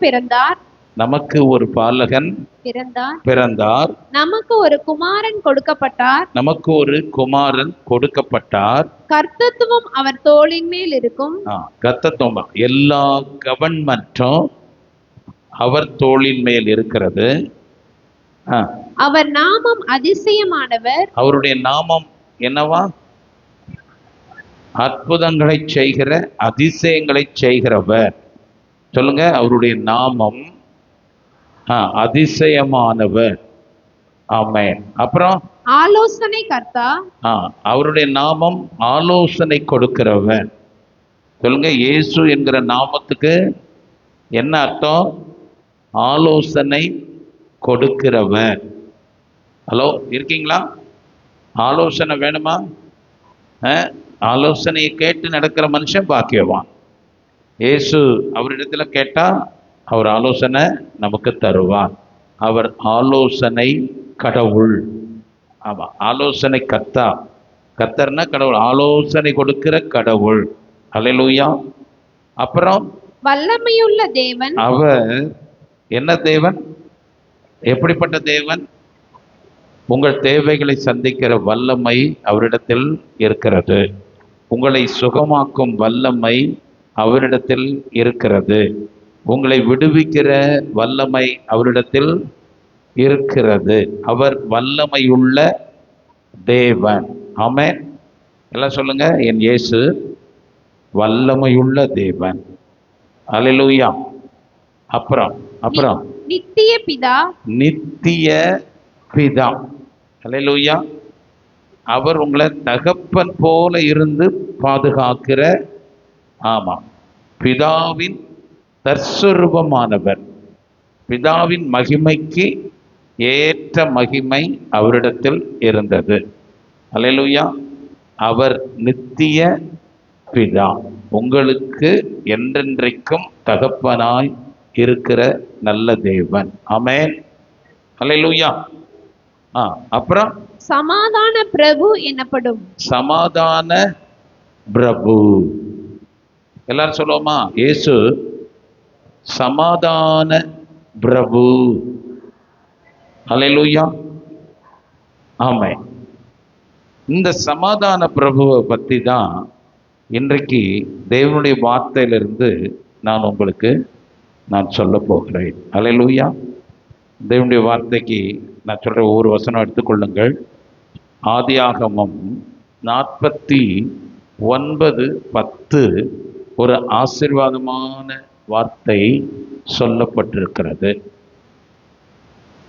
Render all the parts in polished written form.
பிறந்தார். நமக்கு ஒரு பாலகன் பிறந்தார். நமக்கு ஒரு குமாரன் கொடுக்கப்பட்டார். நமக்கு ஒரு குமாரன் கொடுக்கப்பட்டார். கர்த்தத்துவம் அவர் தோளின் மேல் இருக்கும். கர்த்தத்துவம் எல்லா கவர்மெண்ட்டும் அவர் தோளின் மேல் இருக்கிறது. அவர் நாமம் அதிசயமானவர். அவருடைய நாமம் என்னவா? அற்புதங்களை செய்கிற, அதிசயங்களை செய்கிறவர். சொல்லுங்க, அவருடைய நாமம் அதிசயமானவர். ஆமென். அப்புறம் ஆலோசனை கர்த்தா. அவருடைய நாமம் ஆலோசனை கொடுக்கிறவர். சொல்லுங்க, இயேசு என்கிற நாமத்துக்கு என்ன அர்த்தம்? ஆலோசனை கொடுக்கிறவர். ஹலோ, இருக்கீங்களா? ஆலோசனை வேணுமா? ஆலோசனையை கேட்டு நடக்கிற மனுஷன் பாக்கியவான். இயேசு அவரிடத்துல கேட்டா அவர் ஆலோசனை நமக்கு தருவார். அவர் ஆலோசனை கடவுள். ஆமா, ஆலோசனை கர்த்தா. கர்த்தர்னா கடவுள், ஆலோசனை கொடுக்கிற கடவுள். அல்லேலூயா. அப்புறம் வல்லமையுள்ள தேவன். அவர் என்ன தேவன்? எப்படிப்பட்ட தேவன்? உங்கள் தேவைகளை சந்திக்கிற வல்லமை அவரிடத்தில் இருக்கிறது. உங்களை சுகமாக்கும் வல்லமை அவரிடத்தில் இருக்கிறது. உங்களை விடுவிக்கிற வல்லமை அவரிடத்தில் இருக்கிறது. அவர் வல்லமையுள்ள தேவன். ஆமென். எல்லாம் சொல்லுங்க, என் இயேசு வல்லமையுள்ள தேவன். அல்லேலூயா. அப்புறம் அப்புறம் நித்திய பிதா. நித்திய பிதா. அல்லேலூயா. அவர் உங்களை தகப்பன் போல இருந்து பாதுகாக்கிற, ஆமா, பிதாவின் தற்சொரூபமானவர். பிதாவின் மகிமைக்கு ஏற்ற மகிமை அவரிடத்தில் இருந்தது. அல்லேலூயா. அவர் நித்திய பிதா, உங்களுக்கு என்றென்றைக்கும் தகப்பனாய் இருக்கிற நல்ல தேவன். ஆமென். அல்லேலூயா. அப்புறம் சமாதான பிரபு எனப்படும். சமாதான பிரபு. எல்லாரும் சொல்லுவோமா? இயேசு சமாதான பிரபு. அல்லேலூயா. ஆமென். இந்த சமாதான பிரபுவை பற்றி தான் இன்றைக்கு தேவனுடைய வார்த்தையிலிருந்து நான் உங்களுக்கு சொல்ல போகிறேன். அல்லேலூயா. தேவனுடைய வார்த்தைக்கு நான் சொல்ற ஒவ்வொரு வசனம் எடுத்துக்கொள்ளுங்கள். ஆதியாகமம் 49:10 ஒரு ஆசீர்வாதமான வார்த்தை சொல்லப்பட்டிருக்கிறது.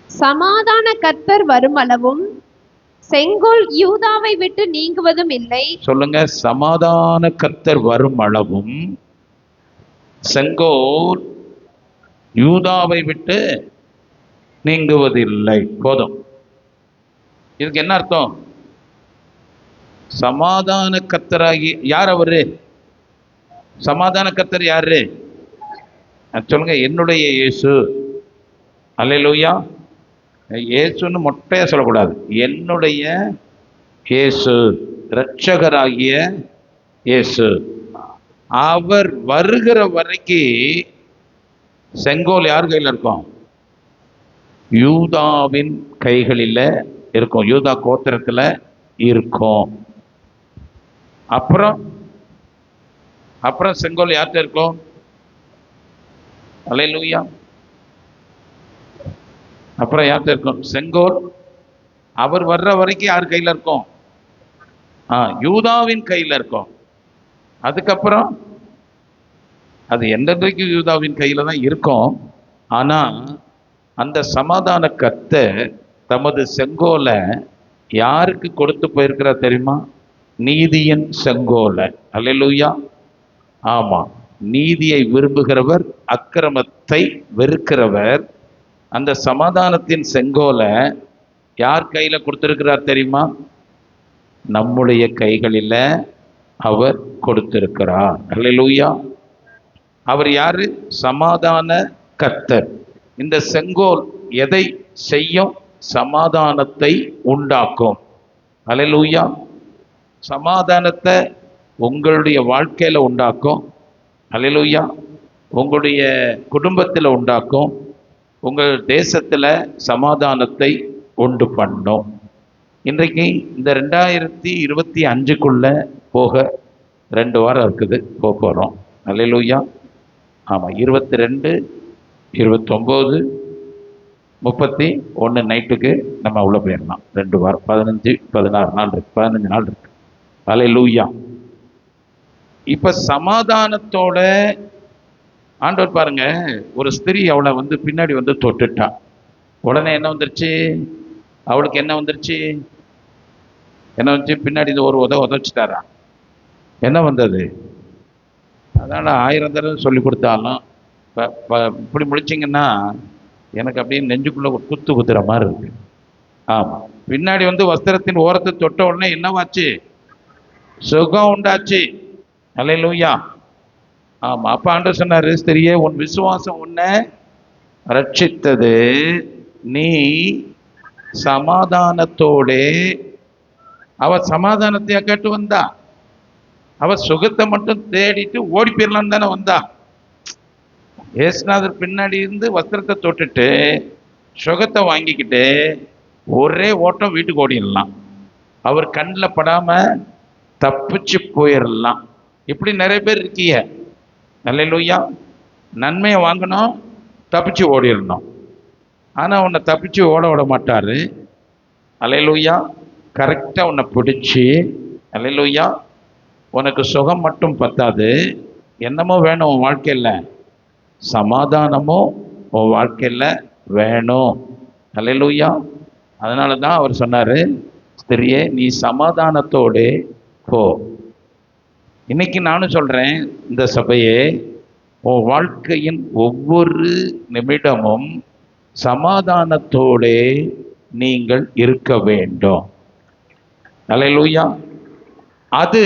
சமாதான கர்த்தர் வருமளவும் செங்கோல் யூதாவை விட்டு நீங்குவதும் இல்லை. சொல்லுங்க, சமாதான கர்த்தர் வருமளவும் செங்கோல் யூதாவை விட்டு நீங்குவதில்லை. போதும். இதுக்கு என்ன அர்த்தம்? சமாதான கர்த்தராகி யார்? அவரு சமாதான கர்த்தர் யாரு? சொல்லுங்க, என்னுடைய இயேசு. அல்லேலூயா. இயேசுன்னு மொட்டையா சொல்லக்கூடாது. என்னுடைய இயேசு, இரட்சகராகிய இயேசு. அவர் வருகிற வரைக்கும் செங்கோல் யார் கையில் இருக்கும்? யூதாவின் கைகளில் இருக்கும். யூதா கோத்திரத்தில் இருக்கும். அப்புறம் செங்கோல் யார்கிட்ட இருக்கும்? அல்லேலூயா. அப்புறம் யார்கிட்ட இருக்கும் செங்கோல்? அவர் வர்ற வரைக்கும் யார் கையில் இருக்கும்? யூதாவின் கையில் இருக்கும். அதுக்கப்புறம் அது என்றைக்கு யூதாவின் கையில தான் இருக்கும். ஆனா அந்த சமாதான கர்த்தர் தமது செங்கோலை யாருக்கு கொடுத்து போயிருக்கிறார் தெரியுமா? நீதியின் செங்கோலை. அல்லேலூயா. ஆமா, நீதியை விரும்புகிறவர், அக்கிரமத்தை வெறுக்கிறவர். அந்த சமாதானத்தின் செங்கோலை யார் கையில கொடுத்திருக்கிறார் தெரியுமா? நம்முடைய கைகளில் அவர் கொடுத்திருக்கிறார். அல்லேலூயா. அவர் யாரு? சமாதான கர்த்தர். இந்த செங்கோல் எதை செய்யும்? சமாதானத்தை உண்டாக்கும். அல்லேலூயா. சமாதானத்தை உங்களுடைய வாழ்க்கையில உண்டாக்கும். அல்லேலூயா. உங்களுடைய குடும்பத்தில் உண்டாக்கும், உங்கள் தேசத்தில் சமாதானத்தை உண்டு பண்ணும். இன்றைக்கு இந்த 2025க்குள்ள போக 2 வாரம் இருக்குது, போக போகிறோம். அல்லேலூயா. ஆமாம், 22, 29, 31 நைட்டுக்கு நம்ம உள்ள போயிடலாம். 2 வாரம், 15, 16 நாள் இருக்கு, 15 நாள் இருக்கு. அல்லேலூயா. இப்போ சமாதானத்தோட ஆண்டவர் பாருங்க, ஒரு ஸ்திரீ அவளை பின்னாடி தொட்டுட்டா. உடனே என்ன வந்துருச்சு அவளுக்கு? என்ன வந்துருச்சு? பின்னாடி ஒரு உதச்சிட்டாரா? என்ன வந்தது? அதனால் 1000 தடவை சொல்லி கொடுத்தாலும் இப்படி முடிச்சிங்கன்னா எனக்கு அப்படியே நெஞ்சுக்குள்ளே ஒரு குத்துற மாதிரி இருக்கு. ஆமாம், பின்னாடி வஸ்திரத்தின் ஓரத்தை தொட்ட உடனே என்னவாச்சு? சுகம் உண்டாச்சு. அல்லேலூயா. ஆமாம், அப்போ ஆண்டவர் சொன்னார், ஸ்திரியே, உன் விசுவாசம் உன்னை ரட்சித்தது, நீ சமாதானத்தோடே. அவ சமாதானத்தையா கேட்டு வந்தா? அவ சுகத்தை மட்டும் தேடிட்டு ஓடி போயிடலாம் தானே வந்தா? ஏசுநாதர் பின்னாடி இருந்து வஸ்திரத்தை தொட்டுட்டு சுகத்தை வாங்கிக்கிட்டு ஒரே ஓட்டம் வீட்டுக்கு ஓடிடலாம். அவர் கண்ணில் படாம தப்பிச்சு போயிடலாம். இப்படி நிறைய பேர் இருக்கீங்க. அல்லேலூயா. நன்மையை வாங்கணும், தப்பிச்சு ஓடிடணும். ஆனால் உன்னை தப்பிச்சு ஓட விட மாட்டார். அல்லேலூயா. கரெக்டாக உன்னை பிடிச்சி, அல்லேலூயா, உனக்கு சுகம் மட்டும் பத்தாது, என்னமோ வேணும் உன் வாழ்க்கையில், சமாதானமும் உன் வாழ்க்கையில் வேணும். அல்லேலூயா. அதனால தான் அவர் சொன்னார், ஸ்திரியே, நீ சமாதானத்தோடு போ. இன்னைக்கு நானும் சொல்கிறேன், இந்த சபையே, உன் வாழ்க்கையின் ஒவ்வொரு நிமிடமும் சமாதானத்தோடே நீங்கள் இருக்க வேண்டும். அல்லேலூயா. அது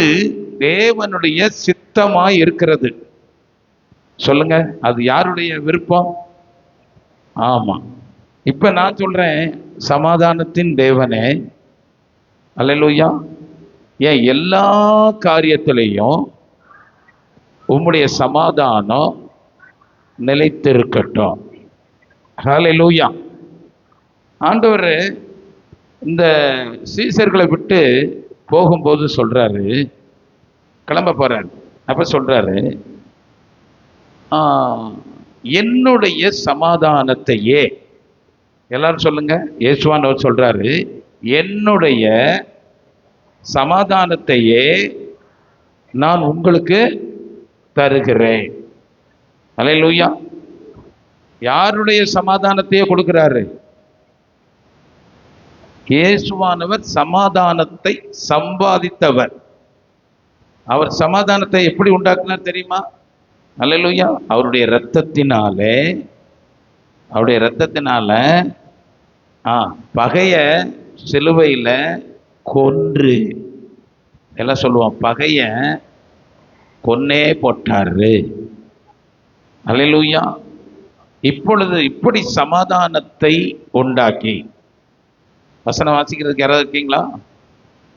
தேவனுடைய சித்தமாய் இருக்கிறது. சொல்லுங்க, அது யாருடைய விருப்பம்? ஆமா. இப்ப நான் சொல்றேன், சமாதானத்தின் தேவனே, அல்லேலூயா, ஏன் எல்லா காரியத்திலையும் உம்முடைய சமாதானம் நிலைத்திருக்கட்டும். ஹல்லேலூயா. ஆண்டவர் இந்த சீசர்களை விட்டு போகும்போது சொல்றாரு, கிளம்ப போறாரு. அப்ப சொல்றாரு, என்னுடைய சமாதானத்தையே, எல்லாரும் சொல்லுங்க, இயேசுவானவர் சொல்றாரு, என்னுடைய சமாதானத்தையே நான் உங்களுக்கு தருகிறேன். அல்லேலூயா. யாருடைய சமாதானத்தையே கொடுக்கிறாரு? இயேசுவானவர் சமாதானத்தை சம்பாதித்தவர். அவர் சமாதானத்தை எப்படி உண்டாக்குனார் தெரியுமா? அல்லேலூயா. அவருடைய இரத்தத்தினாலே, அவருடைய இரத்தத்தினால பகைய சிலுவையில கொன்று, எல்லாம் சொல்லுவோம், பகைய கொன்னே போட்டாரு. அல்லேலூயா. இப்பொழுது இப்படி சமாதானத்தை உண்டாக்கி, வசனம் வாசிக்கிறதுக்கு யாராவது இருக்கீங்களா?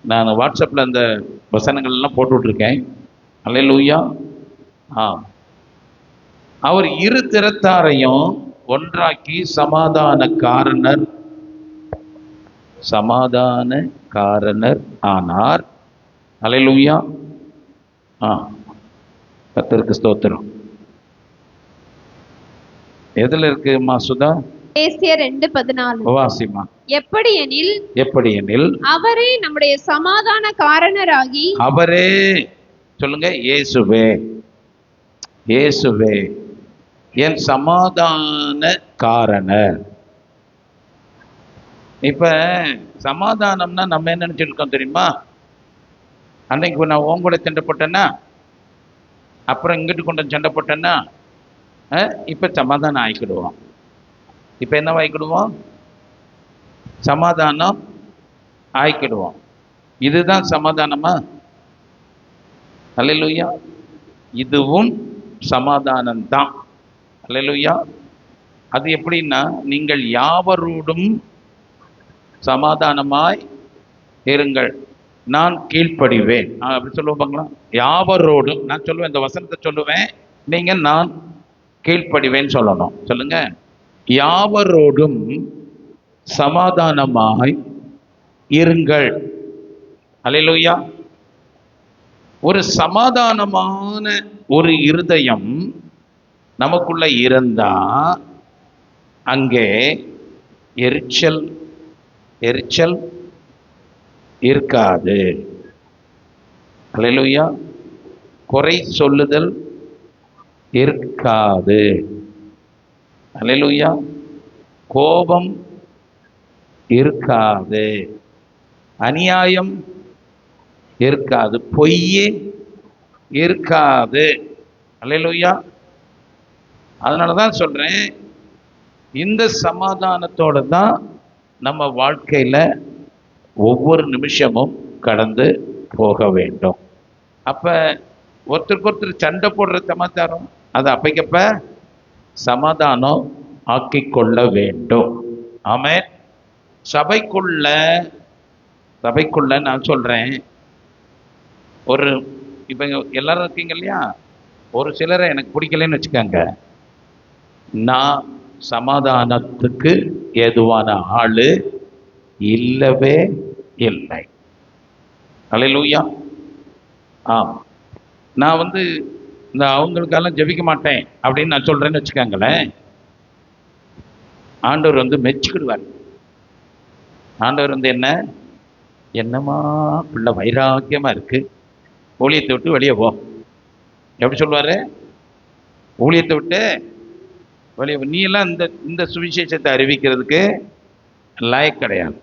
நான் வாட்ஸ்அப்பில் அந்த வசனங்கள்லாம் போட்டு விட்ருக்கேன். அல்லேலூயா. அவர் இரு திறத்தாரையும் ஒன்றாக்கி சமாதான காரணர் ஆனார். அல்லேலூயா. கர்த்தருக்கு ஸ்தோத்திரம். எதுல இருக்குமா சுதா? எபேசியர் 2:14. வாசிமா. எப்படியெனில் அவரே நம்முடைய சமாதான காரணராகி, அவரே சொல்லுங்க, இயேசுவே, இயேசுவே என் சமாதான காரணர். இப்ப சமாதானம்னா நம்ம என்ன நினைச்சிருக்கோம் தெரியுமா? அன்னைக்கு நான் உன் கூட சண்டை போட்டேன்னா, அப்புறம் இங்கிட்டு கொண்டு சண்டை போட்டேன்னா, இப்ப சமாதானம் ஆயிக்கிடுவோம். இப்ப என்ன ஆயிக்கிடுவோம்? சமாதானம் ஆயிக்கிடுவோம். இதுதான் சமாதானமா? அல்லேலூயா. இதுவும் சமாதானம் தான். அல்லேலூயா. அது எப்படின்னா, நீங்கள் யாவரோடும் சமாதானமாய் இருங்கள், நான் கீழ்ப்படிவேன். அப்படி சொல்லுவோம் பாங்களா? யாவரோடும் நான் சொல்லுவேன், இந்த வசனத்தை சொல்லுவேன், நீங்க நான் கீழ்ப்படிவேன்னு சொல்லணும். சொல்லுங்க. யாவரோடும் சமாதானமாய் இருங்கள். அல்லேலூயா. ஒரு சமாதானமான ஒரு இருதயம் நமக்குள்ள இருந்தா அங்கே எரிச்சல் எரிச்சல் இருக்காது. அல்லேலூயா. குறை சொல்லுதல் இருக்காது. அல்லேலூயா. கோபம் இருக்காது. அநியாயம் இருக்காது. பொய்யே இருக்காது. அல்லேலூயா. அதனால தான் சொல்றேன், இந்த சமாதானத்தோட தான் நம்ம வாழ்க்கையில ஒவ்வொரு நிமிஷமும் கடந்து போக வேண்டும். அப்ப ஒருத்தருக்கு ஒருத்தர் சண்டை போடுற சமாச்சாரம் அது அப்பைக்கப்ப சமாதானம் ஆக்கிக் கொள்ள வேண்டும். ஆமென். சபைக்குள்ள நான் சொல்றேன், ஒரு இப்ப எல்லாரும் இருக்கீங்க இல்லையா, ஒரு சிலரை எனக்கு பிடிக்கலன்னு வச்சுக்கோங்க, நான் சமாதானத்துக்கு ஏதுவான ஆளு இல்லவே இல்லை. அல்லேலூயா. ஆம். நான் இந்த அவங்களுக்கெல்லாம் ஜெபிக்க மாட்டேன் அப்படின்னு நான் சொல்றேன்னு வச்சுக்கோங்களேன், ஆண்டவர் மெச்சுக்கிடுவார். ஆண்டவர் என்னமா பிள்ளை வைராக்கியமா இருக்கு, ஊழியத்தை விட்டு வெளியே போ. எப்படி சொல்லுவாரு? ஊழியத்தை விட்டு வெளியே நீ எல்லாம் இந்த சுவிசேஷத்தை அறிவிக்கிறதுக்கு லாயக் கிடையாது.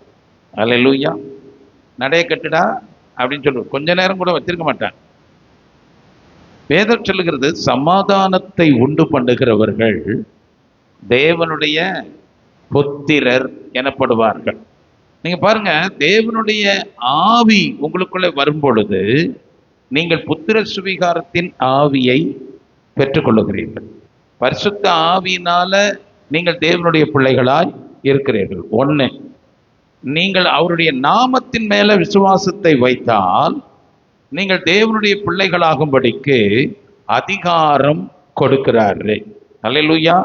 அல்லேலூயா. நடைய கட்டுடா அப்படின்னு சொல்லுவார். கொஞ்ச நேரம் கூட வச்சிருக்க மாட்டான். வேதம் சொல்லுகிறது, சமாதானத்தை உண்டு பண்ணுகிறவர்கள் தேவனுடைய புத்திரர் எனப்படுவார்கள். நீங்க பாருங்க, தேவனுடைய ஆவி உங்களுக்குள்ளே வரும் பொழுது நீங்கள் புத்திர சுவிகாரத்தின் ஆவியை பெற்றுக்கொள்ளுகிறீர்கள். பரிசுத்த ஆவியினால நீங்கள் தேவனுடைய பிள்ளைகளாய் இருக்கிறீர்கள். ஒண்ணு, நீங்கள் அவருடைய நாமத்தின் மேல விசுவாசத்தை வைத்தால் நீங்கள் தேவனுடைய பிள்ளைகளாகும்படிக்கு அதிகாரம் கொடுக்கிறாரு. அல்லேலூயா.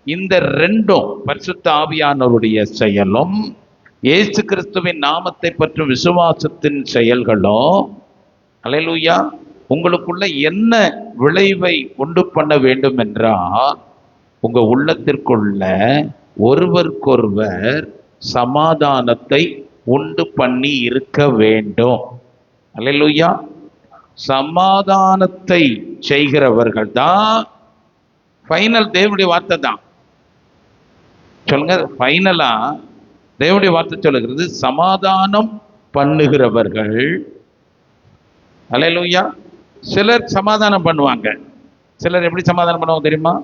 இந்த ரெண்டும், பரிசுத்த ஆவியானவருடைய செயலும் இயேசு கிறிஸ்துவின் நாமத்தை பற்றும் விசுவாசத்தின் செயல்களும், அல்லேலூயா, உங்களுக்குள்ள என்ன விளைவை உண்டு பண்ண வேண்டும் என்றால், உங்க உள்ளத்திற்குள்ள ஒருவருக்கொருவர் சமாதானத்தை உண்டு பண்ணி இருக்க வேண்டும். அல்லேலூயா. சமாதானத்தை செய்கிறவர்கள் தான் ஃபைனல். தேவனுடைய வார்த்தை தான் சொல்லுங்க. ஃபைனலா தேவனுடைய வார்த்தை சொல்லுகிறது, சமாதானம் பண்ணுகிறவர்கள். அல்லேலூயா. சிலர் சமாதானம் பண்ணுவாங்க. சிலர் எப்படி சமாதானம் பண்ணுவாங்க தெரியுமா?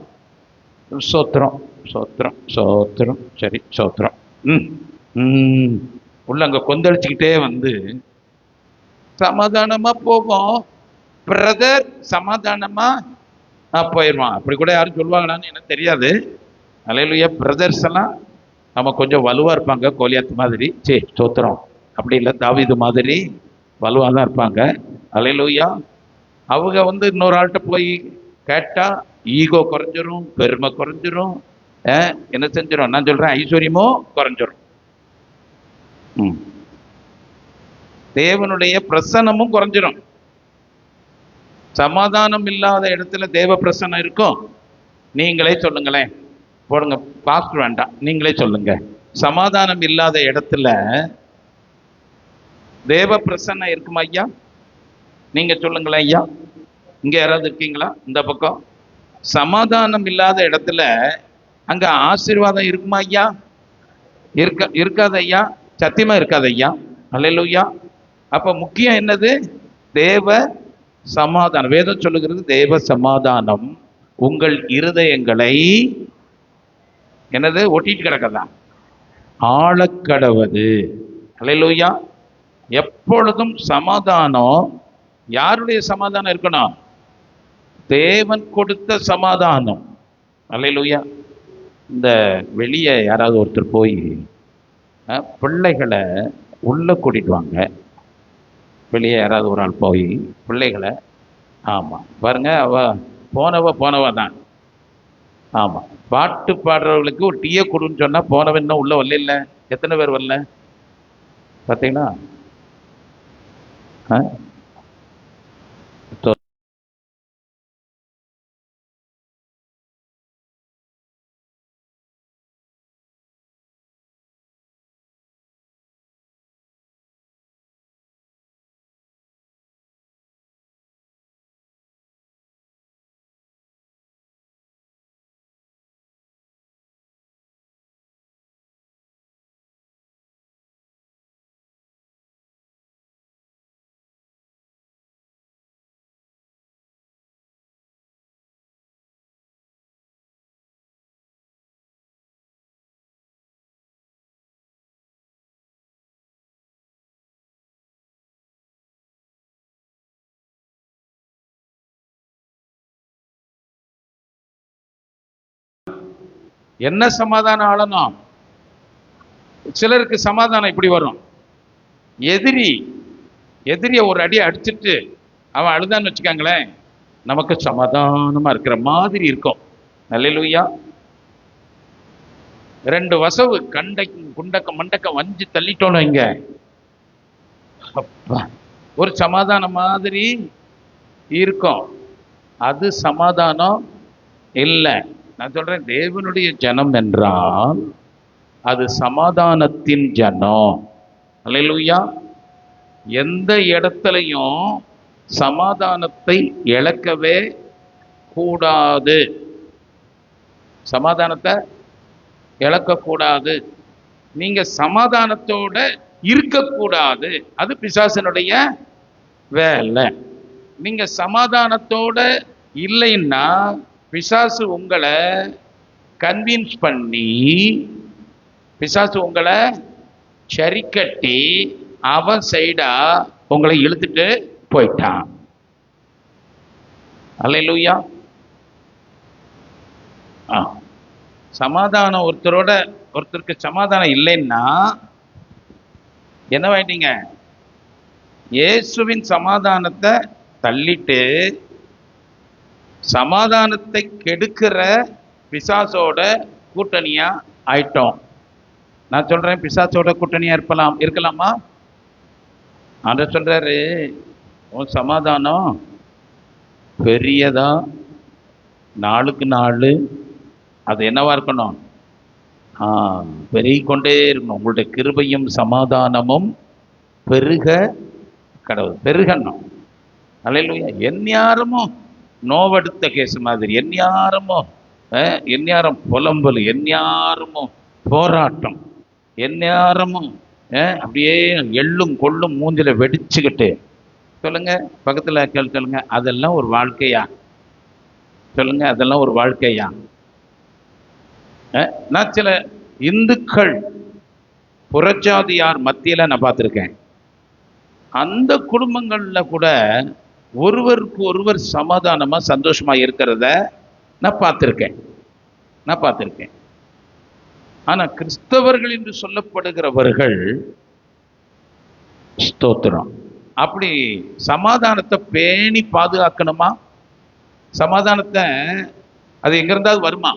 சோத்திரம் சோத்திரம் சோத்திரம், சரி சோத்திரம், உள்ள அங்க கொந்தளிச்சுக்கிட்டே சமாதானமா போவோம் பிரதர், சமாதானமா போயிடுவான். அப்படி கூட யாரும் சொல்லுவாங்களான்னு எனக்கு தெரியாது. அல்லேலூயா. பிரதர்ஸ் எல்லாம் நம்ம கொஞ்சம் வலுவா இருப்பாங்க, கோலியாத்து மாதிரி. சரி சோத்திரம். அப்படி இல்லை, தாவீது மாதிரி வலுவா தான் இருப்பாங்க. அல்லேலூயா. அவங்க இன்னொரு ஆள்கிட்ட போய் கேட்டா ஈகோ குறைஞ்சிரும், பெருமை குறைஞ்சிரும், என்ன செஞ்சிடும், நான் சொல்றேன் ஐஸ்வர்யமோ குறைஞ்சிரும். தேவனுடைய பிரசன்னமும் குறைஞ்சிரும். சமாதானம் இல்லாத இடத்துல தேவ பிரசன்னம் இருக்கும். நீங்களே சொல்லுங்களேன், போடுங்க, பாஸ்டர் வேண்டாம், நீங்களே சொல்லுங்க. சமாதானம் இல்லாத இடத்துல தேவ பிரசன்னம் இருக்குமா ஐயா? நீங்க சொல்லுங்களேன் ஐயா. இங்க யாராவது இருக்கீங்களா? இந்த பக்கம். சமாதானம் இல்லாத இடத்துல அங்க ஆசீர்வாதம் இருக்குமா ஐயா? இருக்காது ஐயா. சத்தியமா இருக்காது ஐயா. அல்லேலூயா. அப்ப முக்கியம் என்னது? தேவ சமாதானம். வேதம் சொல்லுகிறது, தேவ சமாதானம் உங்கள் இருதயங்களை என்னது ஒட்டிட்டு கிடக்கதான் ஆழக்கடவது. அல்லேலூயா. எப்பொழுதும் சமாதானம். யாருடைய சமாதானம் இருக்கணும்? தேவன் கொடுத்த சமாதானம். அல்லேலூயா. இந்த வெளியே யாராவது ஒருத்தர் போய் பிள்ளைகளை உள்ள கூட்டிட்டு வாங்க. வெளியே யாராவது ஒரு ஆள் போய் பிள்ளைகளை, ஆமாம் பாருங்க, அவ போனவ தான். ஆமா, பாட்டு பாடுறவர்களுக்கு ஒரு டீயை கொடுன்னு சொன்னா போனவன் இன்னும் உள்ள வரல. இல்லை, எத்தனை பேர் வரல பார்த்தீங்களா? ஆ? என்ன சமாதானம் ஆளணும்? சிலருக்கு சமாதானம் இப்படி வரும். எதிரிய ஒரு அடி அடிச்சுட்டு அவன் அழுதான்னு வச்சுக்காங்களேன், நமக்கு சமாதானமா இருக்கிற மாதிரி இருக்கும். அல்லேலூயா. 2 வசவு குண்டக்க மண்டக்க வஞ்சி தள்ளிட்டோம் இங்க, ஒரு சமாதானம் மாதிரி இருக்கும். அது சமாதானம் இல்லை. நான் சொல்றேன், தேவனுடைய ஜனம் என்றால் அது சமாதானத்தின் ஜனம். அல்லேலூயா. எந்த இடத்துலையும் சமாதானத்தை இழக்கவே கூடாது. சமாதானத்தை இழக்கக்கூடாது. நீங்க சமாதானத்தோட இருக்கக்கூடாது. அது பிசாசனுடைய வேலை. நீங்க சமாதானத்தோட இல்லைன்னா பிசாசு உங்களை கன்வின்ஸ் பண்ணி, பிசாசு உங்களை சரிக்கட்டி அவன் சைடா உங்களை இழுத்துட்டு போயிட்டான். அல்லேலூயா. சமாதானம் ஒருத்தருக்கு சமாதானம் இல்லைன்னா என்ன வேண்டீங்க? இயேசுவின் சமாதானத்தை தள்ளிட்டு சமாதானத்தை கெடுக்கிற பிசாசோட கூட்டணியா ஆயிட்டோம். நான் சொல்றேன், பிசாசோட கூட்டணியா இருக்கலாமா? ஆண்டவர் சொல்றாரு, உன் சமாதானம் பெரியதா, நாளுக்கு நாள் அது என்னவா இருக்கணும்? பெருகிக்கொண்டே இருக்கணும். உங்களுடைய கிருபையும் சமாதானமும் பெருக கடவுள் பெருகணும். அல்லேலூயா. எந்நேரமும் நோவெடுத்த கேஸ் மாதிரி, எந்நேரம் புலம்பல், எந்நேரமும் போராட்டம், எந்நேரமும் அப்படியே எள்ளும் கொள்ளும் மூஞ்சில வெடிச்சுக்கிட்டு, சொல்லுங்க, பக்கத்தில் சொல்லுங்க, அதெல்லாம் ஒரு வாழ்க்கையா? சொல்லுங்க, அதெல்லாம் ஒரு வாழ்க்கையா? நான் சில இந்துக்கள் புறஜாதியார் மத்தியில் நான் பார்த்துருக்கேன். அந்த குடும்பங்களில் கூட ஒருவருக்கு ஒருவர் சமாதானமா சந்தோஷமா இருக்கிறத நான் பார்த்துருக்கேன். ஆனா கிறிஸ்தவர்கள் என்று சொல்லப்படுகிறவர்கள், ஸ்தோத்திரம், அப்படி சமாதானத்தை பேணி பாதுகாக்கணுமா? சமாதானத்தை அது எங்கிருந்தாவது வருமா?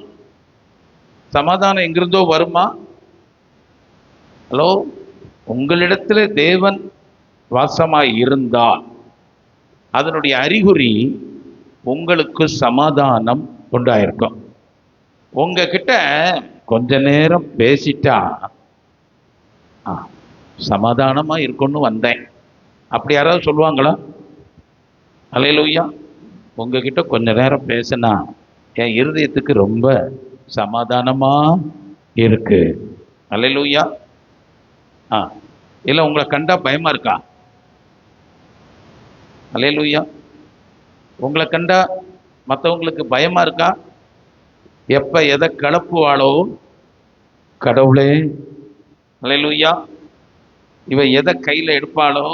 சமாதானம் எங்கிருந்தோ வருமா? ஹலோ, உங்களிடத்துல தேவன் வாசமாய் இருந்தால் அதனுடைய அறிகுறி உங்களுக்கு சமாதானம் உண்டாயிருக்கும். உங்ககிட்ட கொஞ்ச நேரம் பேசிட்டா சமாதானமா இருக்கும்னு வந்தேன், அப்படி யாராவது சொல்லுவாங்களா? அல்லேலூயா. உங்ககிட்ட கொஞ்ச நேரம் பேசினா என் இருதயத்துக்கு ரொம்ப சமாதானமா இருக்கு. அல்லேலூயா. இல்லை, உங்களை கண்டா பயமா இருக்கா? அல்லேலூயா. உங்களை கண்டா மற்றவங்களுக்கு பயமா இருக்கா? எப்ப எதை கலப்புவாளோ கடவுளே, அல்லேலூயா, இவ எதை கையில எடுப்பாளோ,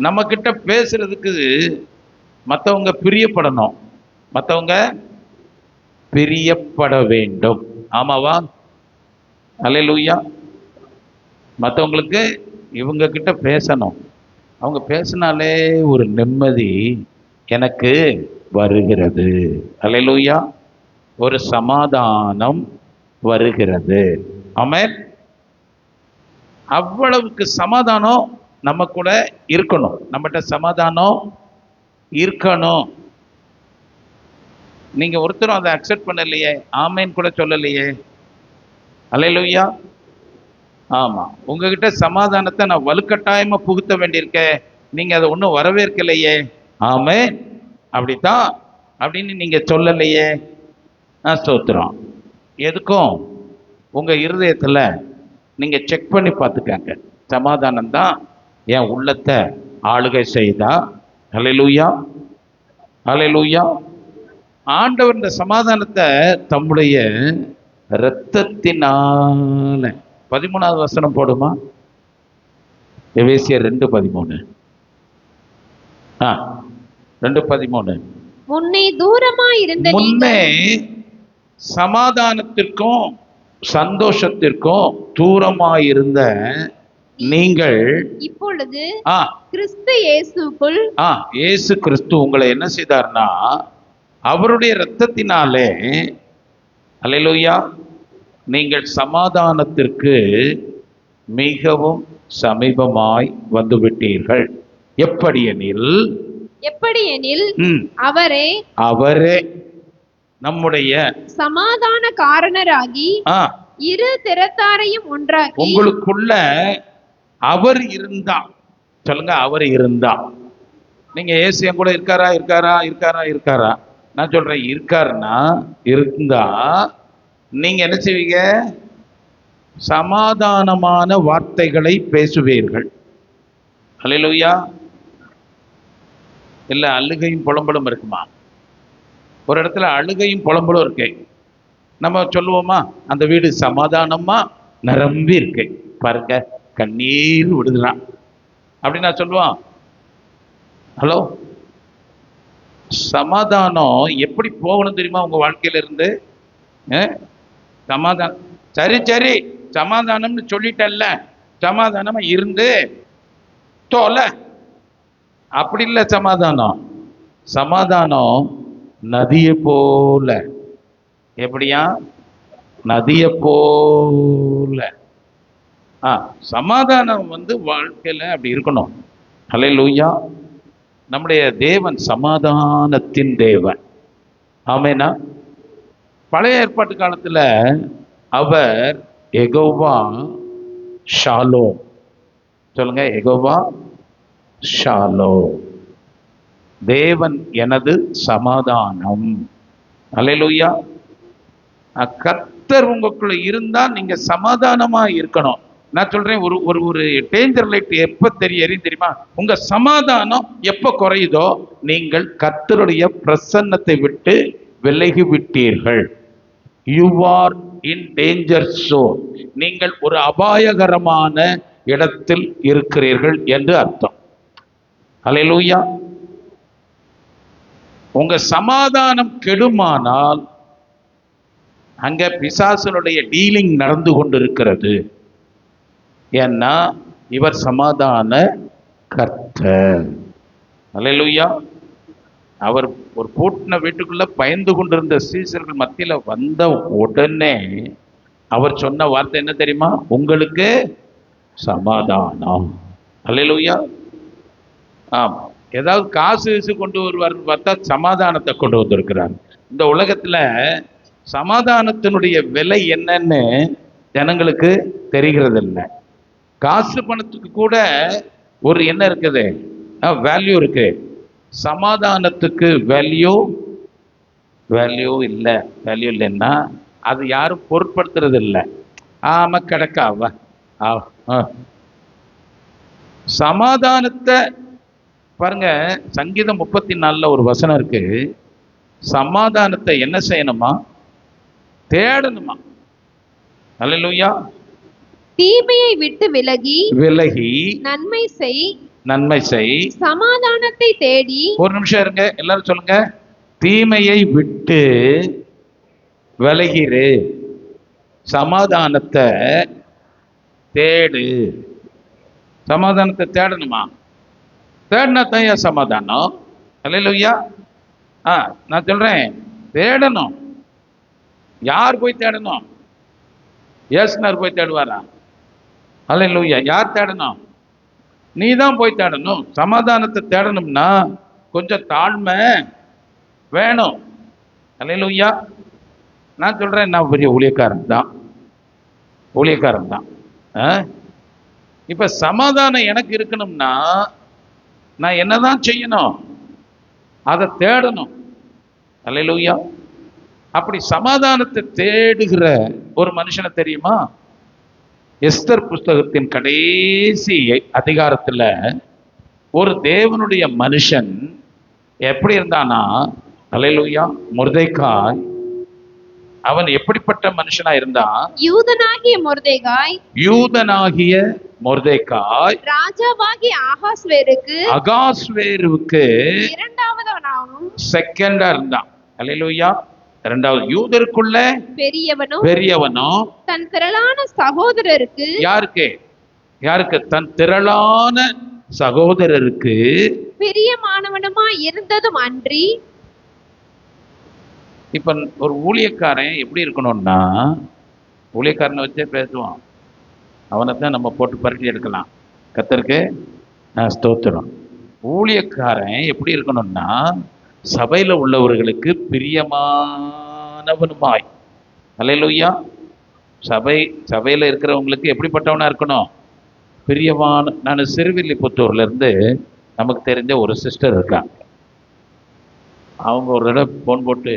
நம்ம கிட்ட பேசுறதுக்கு மற்றவங்க பிரியப்படணும், மற்றவங்க பிரியப்பட வேண்டும். ஆமாவா? அல்லேலூயா. மற்றவங்களுக்கு இவங்க கிட்ட பேசணும். அவங்க பேசினாலே ஒரு நிம்மதி எனக்கு வருகிறது. அல்லேலூயா. ஒரு சமாதானம் வருகிறது. ஆமென். அவ்வளவுக்கு சமாதானம் நம்ம கூட இருக்கணும். நம்மகிட்ட சமாதானம் இருக்கணும். நீங்க ஒருத்தரும் அதை அக்செப்ட் பண்ணலையே, ஆமேன் கூட சொல்லலையே. அல்லேலூயா. ஆமா, உங்ககிட்ட சமாதானத்தை நான் வலுக்கட்டாயமா புகுத்த வேண்டியிருக்கேன், நீங்க அதை ஒன்றும் வரவேற்கலையே. ஆமென். அப்படித்தான் அப்படின்னு நீங்க சொல்லலையே. ஸ்தோத்திரம். எதுக்கும் உங்க இருதயத்துல நீங்க செக் பண்ணி பார்த்துக்கங்க. சமாதானம் தான் என் உள்ளத்தை ஆளுகை செய்தா. அல்லேலூயா. அல்லேலூயா. ஆண்டவர் இந்த சமாதானத்தை தம்முடைய இரத்தத்தினால, 13வது வசனம் போடுமா, எபேசியர் 2:13. 2:13. முன்னே தூரமா இருந்த முன்னே சமாதானத்திற்கும் சந்தோஷத்திற்கும் தூரமாயிருந்த நீங்கள் இப்பொழுது ஆ கிறிஸ்து இயேசுக்குள் இயேசு கிறிஸ்து உங்களை என்ன செய்தார்னா, அவருடைய இரத்தத்தினாலே, அல்லேலூயா, நீங்கள் சமாதானத்திற்கு மிகவும் சமீபமாய் வந்துவிட்டீர்கள். எப்படியெனில் அவரே நம்முடைய சமாதான காரணராகி இரு திறத்தாரையும் ஒன்றாக்கி. உங்களுக்குள்ள அவர் இருந்தா, சொல்லுங்க, அவர் இருந்தா. நீங்க இயேசு என் கூட இருக்காரா இருக்காரா இருக்காரா இருக்காரா? நான் சொல்றேன், இருக்காருன்னா இருந்தா நீங்க என்ன செய்வீங்க? சமாதானமான வார்த்தைகளை பேசுவீர்கள். அல்லேலூயா. இல்ல அழுகையும் புலம்பலும் இருக்குமா? ஒரு இடத்துல அழுகையும் புலம்பலும் இருக்கு. நம்ம சொல்லுவோமா, அந்த வீடு சமாதானமா நிரம்பி இருக்கு பாருங்க, கண்ணீர் விடுதுலாம் அப்படி நான் சொல்லுவான். ஹலோ, சமாதானம் எப்படி போகணும் தெரியுமா உங்க வாழ்க்கையில இருந்து? சமாதானம், சரி சரி சமாதானம்னு சொல்லிட்டல்ல, சமாதானமா இருந்து தோல. அப்படி இல்லை சமாதானம். சமாதானம் நதியை போல. எப்படியா? நதியை போல. சமாதானம் வாழ்க்கையில அப்படி இருக்கணும். அல்லேலூயா. நம்முடைய தேவன் சமாதானத்தின் தேவன். ஆமெனா. பழைய ஏற்பாட்டு காலத்துல அவர் யெகோவா ஷாலோம். சொல்லுங்க, யெகோவா ஷாலோம். தேவன் எனது சமாதானம். அல்லேலூயா. கர்த்தர் உங்களுக்குள்ள இருந்தா நீங்க சமாதானமா இருக்கணும். நான் சொல்றேன், ஒரு டேஞ்சர் லைட் எப்ப எரியும் தெரியுமா? உங்க சமாதானம் எப்ப குறையுதோ நீங்கள் கர்த்தருடைய பிரசன்னத்தை விட்டு விலகி விட்டீர்கள். You are in danger zone. நீங்கள் ஒரு அபாயகரமான இடத்தில் இருக்கிறீர்கள் என்று அர்த்தம். அல்லேலூயா. உங்க சமாதானம் கெடுமானால் அங்க பிசாசனுடைய டீலிங் நடந்து கொண்டிருக்கிறது. ஏன்னா இவர் சமாதான கர்த்தர். அல்லேலூயா. அவர் ஒரு பூட்டின வீட்டுக்குள்ள பயந்து கொண்டிருந்த சீசர்கள் மத்தியில வந்த உடனே அவர் சொன்ன வார்த்தை என்ன தெரியுமா? உங்களுக்கு சமாதானம். அல்லேலூயா. ஆமா, ஏதாவது காசு கொண்டு வருவார் பார்த்தா சமாதானத்தை கொண்டு வந்திருக்கிறார். இந்த உலகத்துல சமாதானத்தினுடைய விலை என்னன்னு ஜனங்களுக்கு தெரிகிறது இல்லை. காசு பணத்துக்கு கூட ஒரு என்ன இருக்குது, வேல்யூ இருக்கு. சமாதானத்துக்கு வேல்யூ இல்லை. வேல்யூ இல்லைன்னா அது யாரும் பொருட்படுத்துறது இல்லை. ஆமா, கிடக்காவ. சமாதானத்தை பாருங்க, சங்கீதம் 34 ஒரு வசனம் இருக்கு. சமாதானத்தை என்ன செய்யணுமா? தேடணுமா. அல்லேலூயா. தீமையை விட்டு விலகி நன்மை செய் சமாதானத்தை தேடி. ஒரு நிமிஷம் இருங்க, எல்லாரும் சொல்லுங்க, தீமையை விட்டு விலகிரு, சமாதானத்தை தேடு. சமாதானத்தை தேடணுமா? தேடினா தான் சமாதானம். அல்லேலூயா. நான் சொல்றேன், தேடணும். யார் போய் தேடணும்? இயேசுநாதர் போய் தேடுவாரா? அல்லேலூயா. யார் தேடணும்? நீ தான் போய் தேடணும். சமாதானத்தை தேடணும்னா கொஞ்சம் தாழ்மை வேணும். அல்லேலூயா. நான் சொல்றேன், நான் பெரிய ஊழியக்காரன் தான். இப்ப சமாதானம் எனக்கு இருக்கணும்னா நான் என்னதான் செய்யணும்? அதை தேடணும். அல்லேலூயா. அப்படி சமாதானத்தை தேடுகிற ஒரு மனுஷனை தெரியுமா? எஸ்தர் புஸ்தகத்தின் கடைசி அதிகாரத்துல ஒரு தேவனுடைய மனுஷன் எப்படி இருந்தானா? அல்லேலூயா. மொர்தெகாய். அவன் எப்படிப்பட்ட மனுஷனா இருந்தான்? யூதனாகிய மொர்தெகாய் ராஜாவாகிய அகாஸ்வேருவுக்கு இரண்டாவதாகவும் செகண்டா இருந்தான். அல்லேலூயா. இரண்டாவது யூதருக்குள்ள பெரியவனும் தன் திரளான சகோதரருக்கு யாருக்கு தன் திரளான சகோதரருக்கு பிரியமானவனுமாய் இருந்ததும் அன்றி. இப்ப ஒரு ஊழியக்காரன் எப்படி இருக்கணும்னா, ஊழியக்காரனை வச்சே பேசுவான், அவனைத்தான் நம்ம போட்டு பரட்டி எடுக்கலாம். கர்த்தருக்கு ஸ்தோத்திரம். ஊழியக்காரன் எப்படி இருக்கணும்னா சபையில உள்ளவர்களுக்கு பிரியமானவனுமாய். அல்லேலூயா. சபையில இருக்கிறவங்களுக்கு எப்படிப்பட்டவனா இருக்கணும்? பிரியமான. நான் சிறுவில்லிபுத்தூர்ல இருந்து நமக்கு தெரிஞ்ச ஒரு சிஸ்டர் இருக்காங்க. அவங்க ஒரு தடவை போன் போட்டு,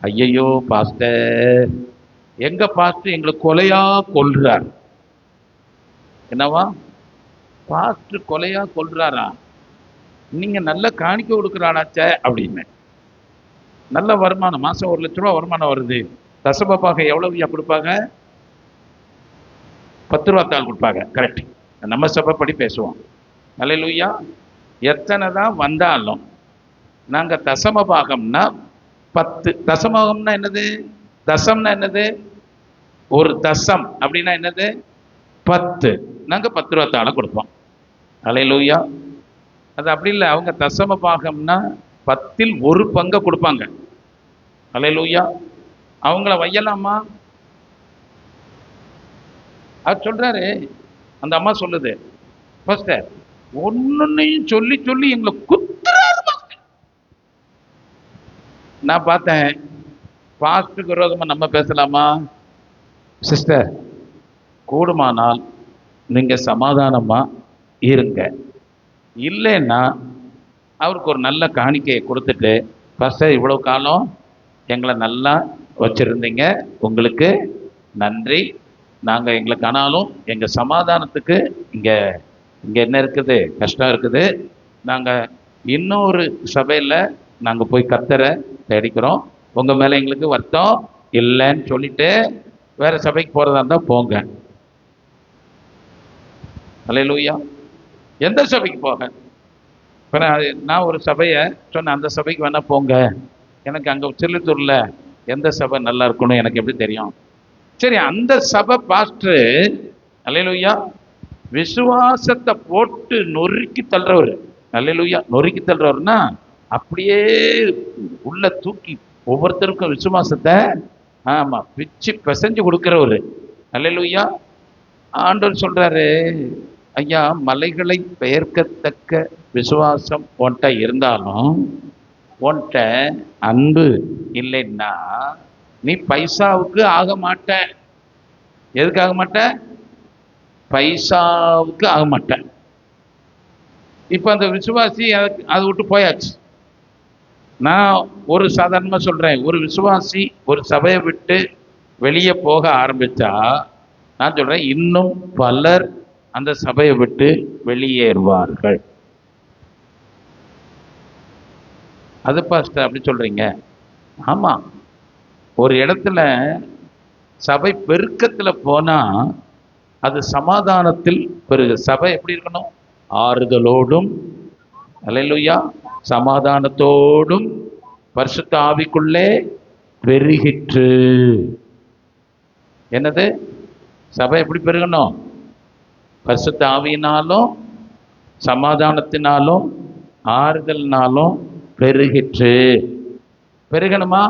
ஐயையோ பாஸ்டர், எங்க பாஸ்டர் எங்களை கொலையா கொல்றார். என்னவா? பாஸ்டர் கொலையா கொல்றாரா? நீங்க நல்ல காணிக்க கொடுக்குறானாச்ச அப்படின்னு. நல்ல வருமானம், மாசம் 1 லட்ச ரூபா வருமானம் வருது. தசமபாக எவ்வளவு கொடுப்பாங்க? 10 ரூபா தாள் கொடுப்பாங்க. கரெக்ட். நம்ம சபைப்படி பேசுவோம். அல்லேலூயா. எத்தனை தான் வந்தாலும் நாங்க தசமபாகம்னா 10. தசமபாகம்னா என்னது? தசம்னா என்னது? ஒரு தசம் அப்படின்னா என்னது? 10. நாங்க 10 ரூபா தாளை கொடுப்போம். அல்லேலூயா. அது அப்படி இல்லை. அவங்க தசம பாகம்னா 10ல் 1 பங்கை கொடுப்பாங்க. அல்லேலூயா. அவங்கள வையலாமா? அது சொல்றாரு. அந்த அம்மா சொல்லுது, பாஸ்டர் ஒன்னொன்னையும் சொல்லி சொல்லி எங்களை குத்துறாரு. நான் பார்த்தேன், பாஸ்டருக்கு விரோதமா நம்ம பேசலாமா? சிஸ்டர், கூடுமானால் நீங்க சமாதானமா இருங்க. இல்லைன்னா அவருக்கு ஒரு நல்ல காணிக்கையை கொடுத்துட்டு, பாஸ்டர் இவ்வளோ காலம் எங்களை நல்லா வச்சுருந்தீங்க, உங்களுக்கு நன்றி. நாங்கள் எங்களுக்கு ஆனாலும் எங்கள் சமாதானத்துக்கு இங்கே என்ன இருக்குது? கஷ்டம் இருக்குது. நாங்கள் இன்னொரு சபையில் நாங்கள் போய் கர்த்தரை தேடிக்கிறோம். உங்கள் மேலே எங்களுக்கு வருத்தம் இல்லைன்னு சொல்லிட்டு வேறு சபைக்கு போகிறதா இருந்தால் போங்க. அல்லேலூயா. எந்த சபைக்கு போக? இப்போ நான் ஒரு சபையை சொன்னேன், அந்த சபைக்கு வேணால் போங்க. எனக்கு அங்கே சில்லத்தூரில் எந்த சபை நல்லா இருக்கணும் எனக்கு எப்படி தெரியும்? சரி, அந்த சபை பாஸ்டர் அல்லேலூயா விசுவாசத்தை போட்டு நொறுக்கி தள்ளுறவர். அல்லேலூயா. நொறுக்கி தள்ளுறவர்னா அப்படியே உள்ள தூக்கி ஒவ்வொருத்தருக்கும் விசுவாசத்தை பிச்சு பிசைஞ்சு கொடுக்கிறவர். அல்லேலூயா. ஆண்டவர் சொல்றாரு, ஐயா மலைகளை பெயர்க்கத்தக்க விசுவாசம் உன்கிட்ட இருந்தாலும் உன்கிட்ட அன்பு இல்லைன்னா நீ பைசாவுக்கு ஆக மாட்ட. எதுக்கு ஆக மாட்ட? பைசாவுக்கு ஆக மாட்ட. இப்போ அந்த விசுவாசி அதை விட்டு போயாச்சு. நான் ஒரு சாதாரணமாக சொல்கிறேன், ஒரு விசுவாசி ஒரு சபையை விட்டு வெளியே போக ஆரம்பித்தா நான் சொல்கிறேன் இன்னும் பலர் அந்த சபையை விட்டு வெளியேறுவார்கள். அது பாஸ்டர் அப்படி சொல்கிறீங்க? ஆமாம். ஒரு இடத்துல சபை பெருக்கத்தில் போனால் அது சமாதானத்தில் பெருகு. சபை எப்படி இருக்கணும்? ஆறுதலோடும் அல்லேலூயா சமாதானத்தோடும் பரிசுத்த ஆவிக்குள்ளே பெருகிற்று. என்னது? சபை எப்படி பெருகணும்? பரிசுத்த ஆவியினாலும் சமாதானத்தினாலும் ஆறுதல்னாலும் பெருகிற்று. பெருகணுமா?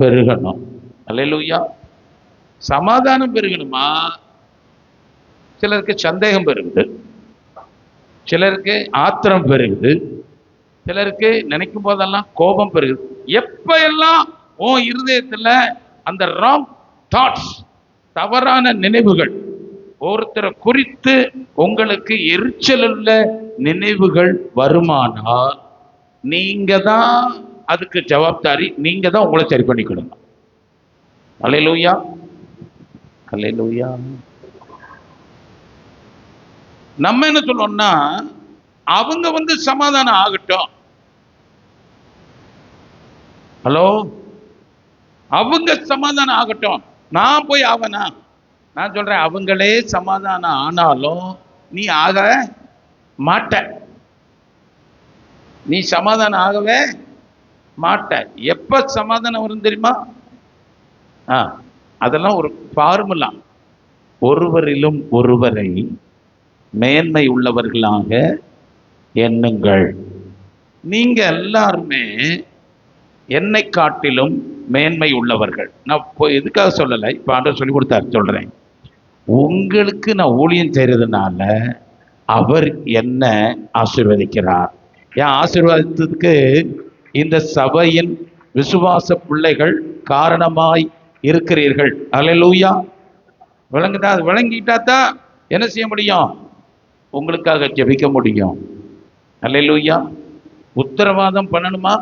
பெருகணும். அல்லேலூயா. சமாதானம் பெருகணுமா? சிலருக்கு சந்தேகம் பெருகுது, சிலருக்கு ஆத்திரம் பெருகுது, சிலருக்கு நினைக்கும் போதெல்லாம் கோபம் பெருகுது. எப்ப எல்லாம் உன் இருதயத்துல அந்த ராங் தாட்ஸ், தவறான நினைவுகள், ஒருத்தரை குறித்து உங்களுக்கு எரிச்சல் உள்ள நினைவுகள் வருமானால் நீங்க தான் அதுக்கு ஜவாப்தாரி. நீங்க தான் உங்களை சரி பண்ணிக்கணும். அல்லேலூயா, அல்லேலூயா. நம்ம என்ன சொல்லணும்னா, அவங்க சமாதானம் ஆகட்டும். ஹலோ, அவங்க சமாதானம் ஆகட்டும், நான் போய் ஆவனா? நான் சொல்றேன், அவங்களே சமாதானம் ஆனாலும் நீ ஆக மாட்ட. நீ சமாதானம் ஆகவே மாட்ட. எப்ப சமாதானம் வரும் தெரியுமா? அதெல்லாம் ஒரு ஃபார்முலா. ஒருவரிலும் ஒருவரை மேன்மை உள்ளவர்களாக எண்ணுங்கள். நீங்க எல்லாருமே என்னை காட்டிலும் மேன்மை உள்ளவர்கள். நான் இப்போ எதுக்காக சொல்லலை, இப்போ ஆண்டவர் சொல்லி கொடுத்தாரு சொல்றேன். உங்களுக்கு நான் ஊழியம் செய்யறதுனால அவர் என்ன ஆசீர்வதிக்கிறார். ஏன் ஆசீர்வாதத்துக்கு இந்த சபையின் விசுவாச பிள்ளைகள் காரணமாய் இருக்கிறீர்கள். அல்லேலூயா. விளங்குதா? அது விளங்கிட்டா தான் என்ன செய்ய முடியும்? உங்களுக்காக ஜெபிக்க முடியும். அல்லேலூயா. உத்தரவாதம் பண்ணணுமா?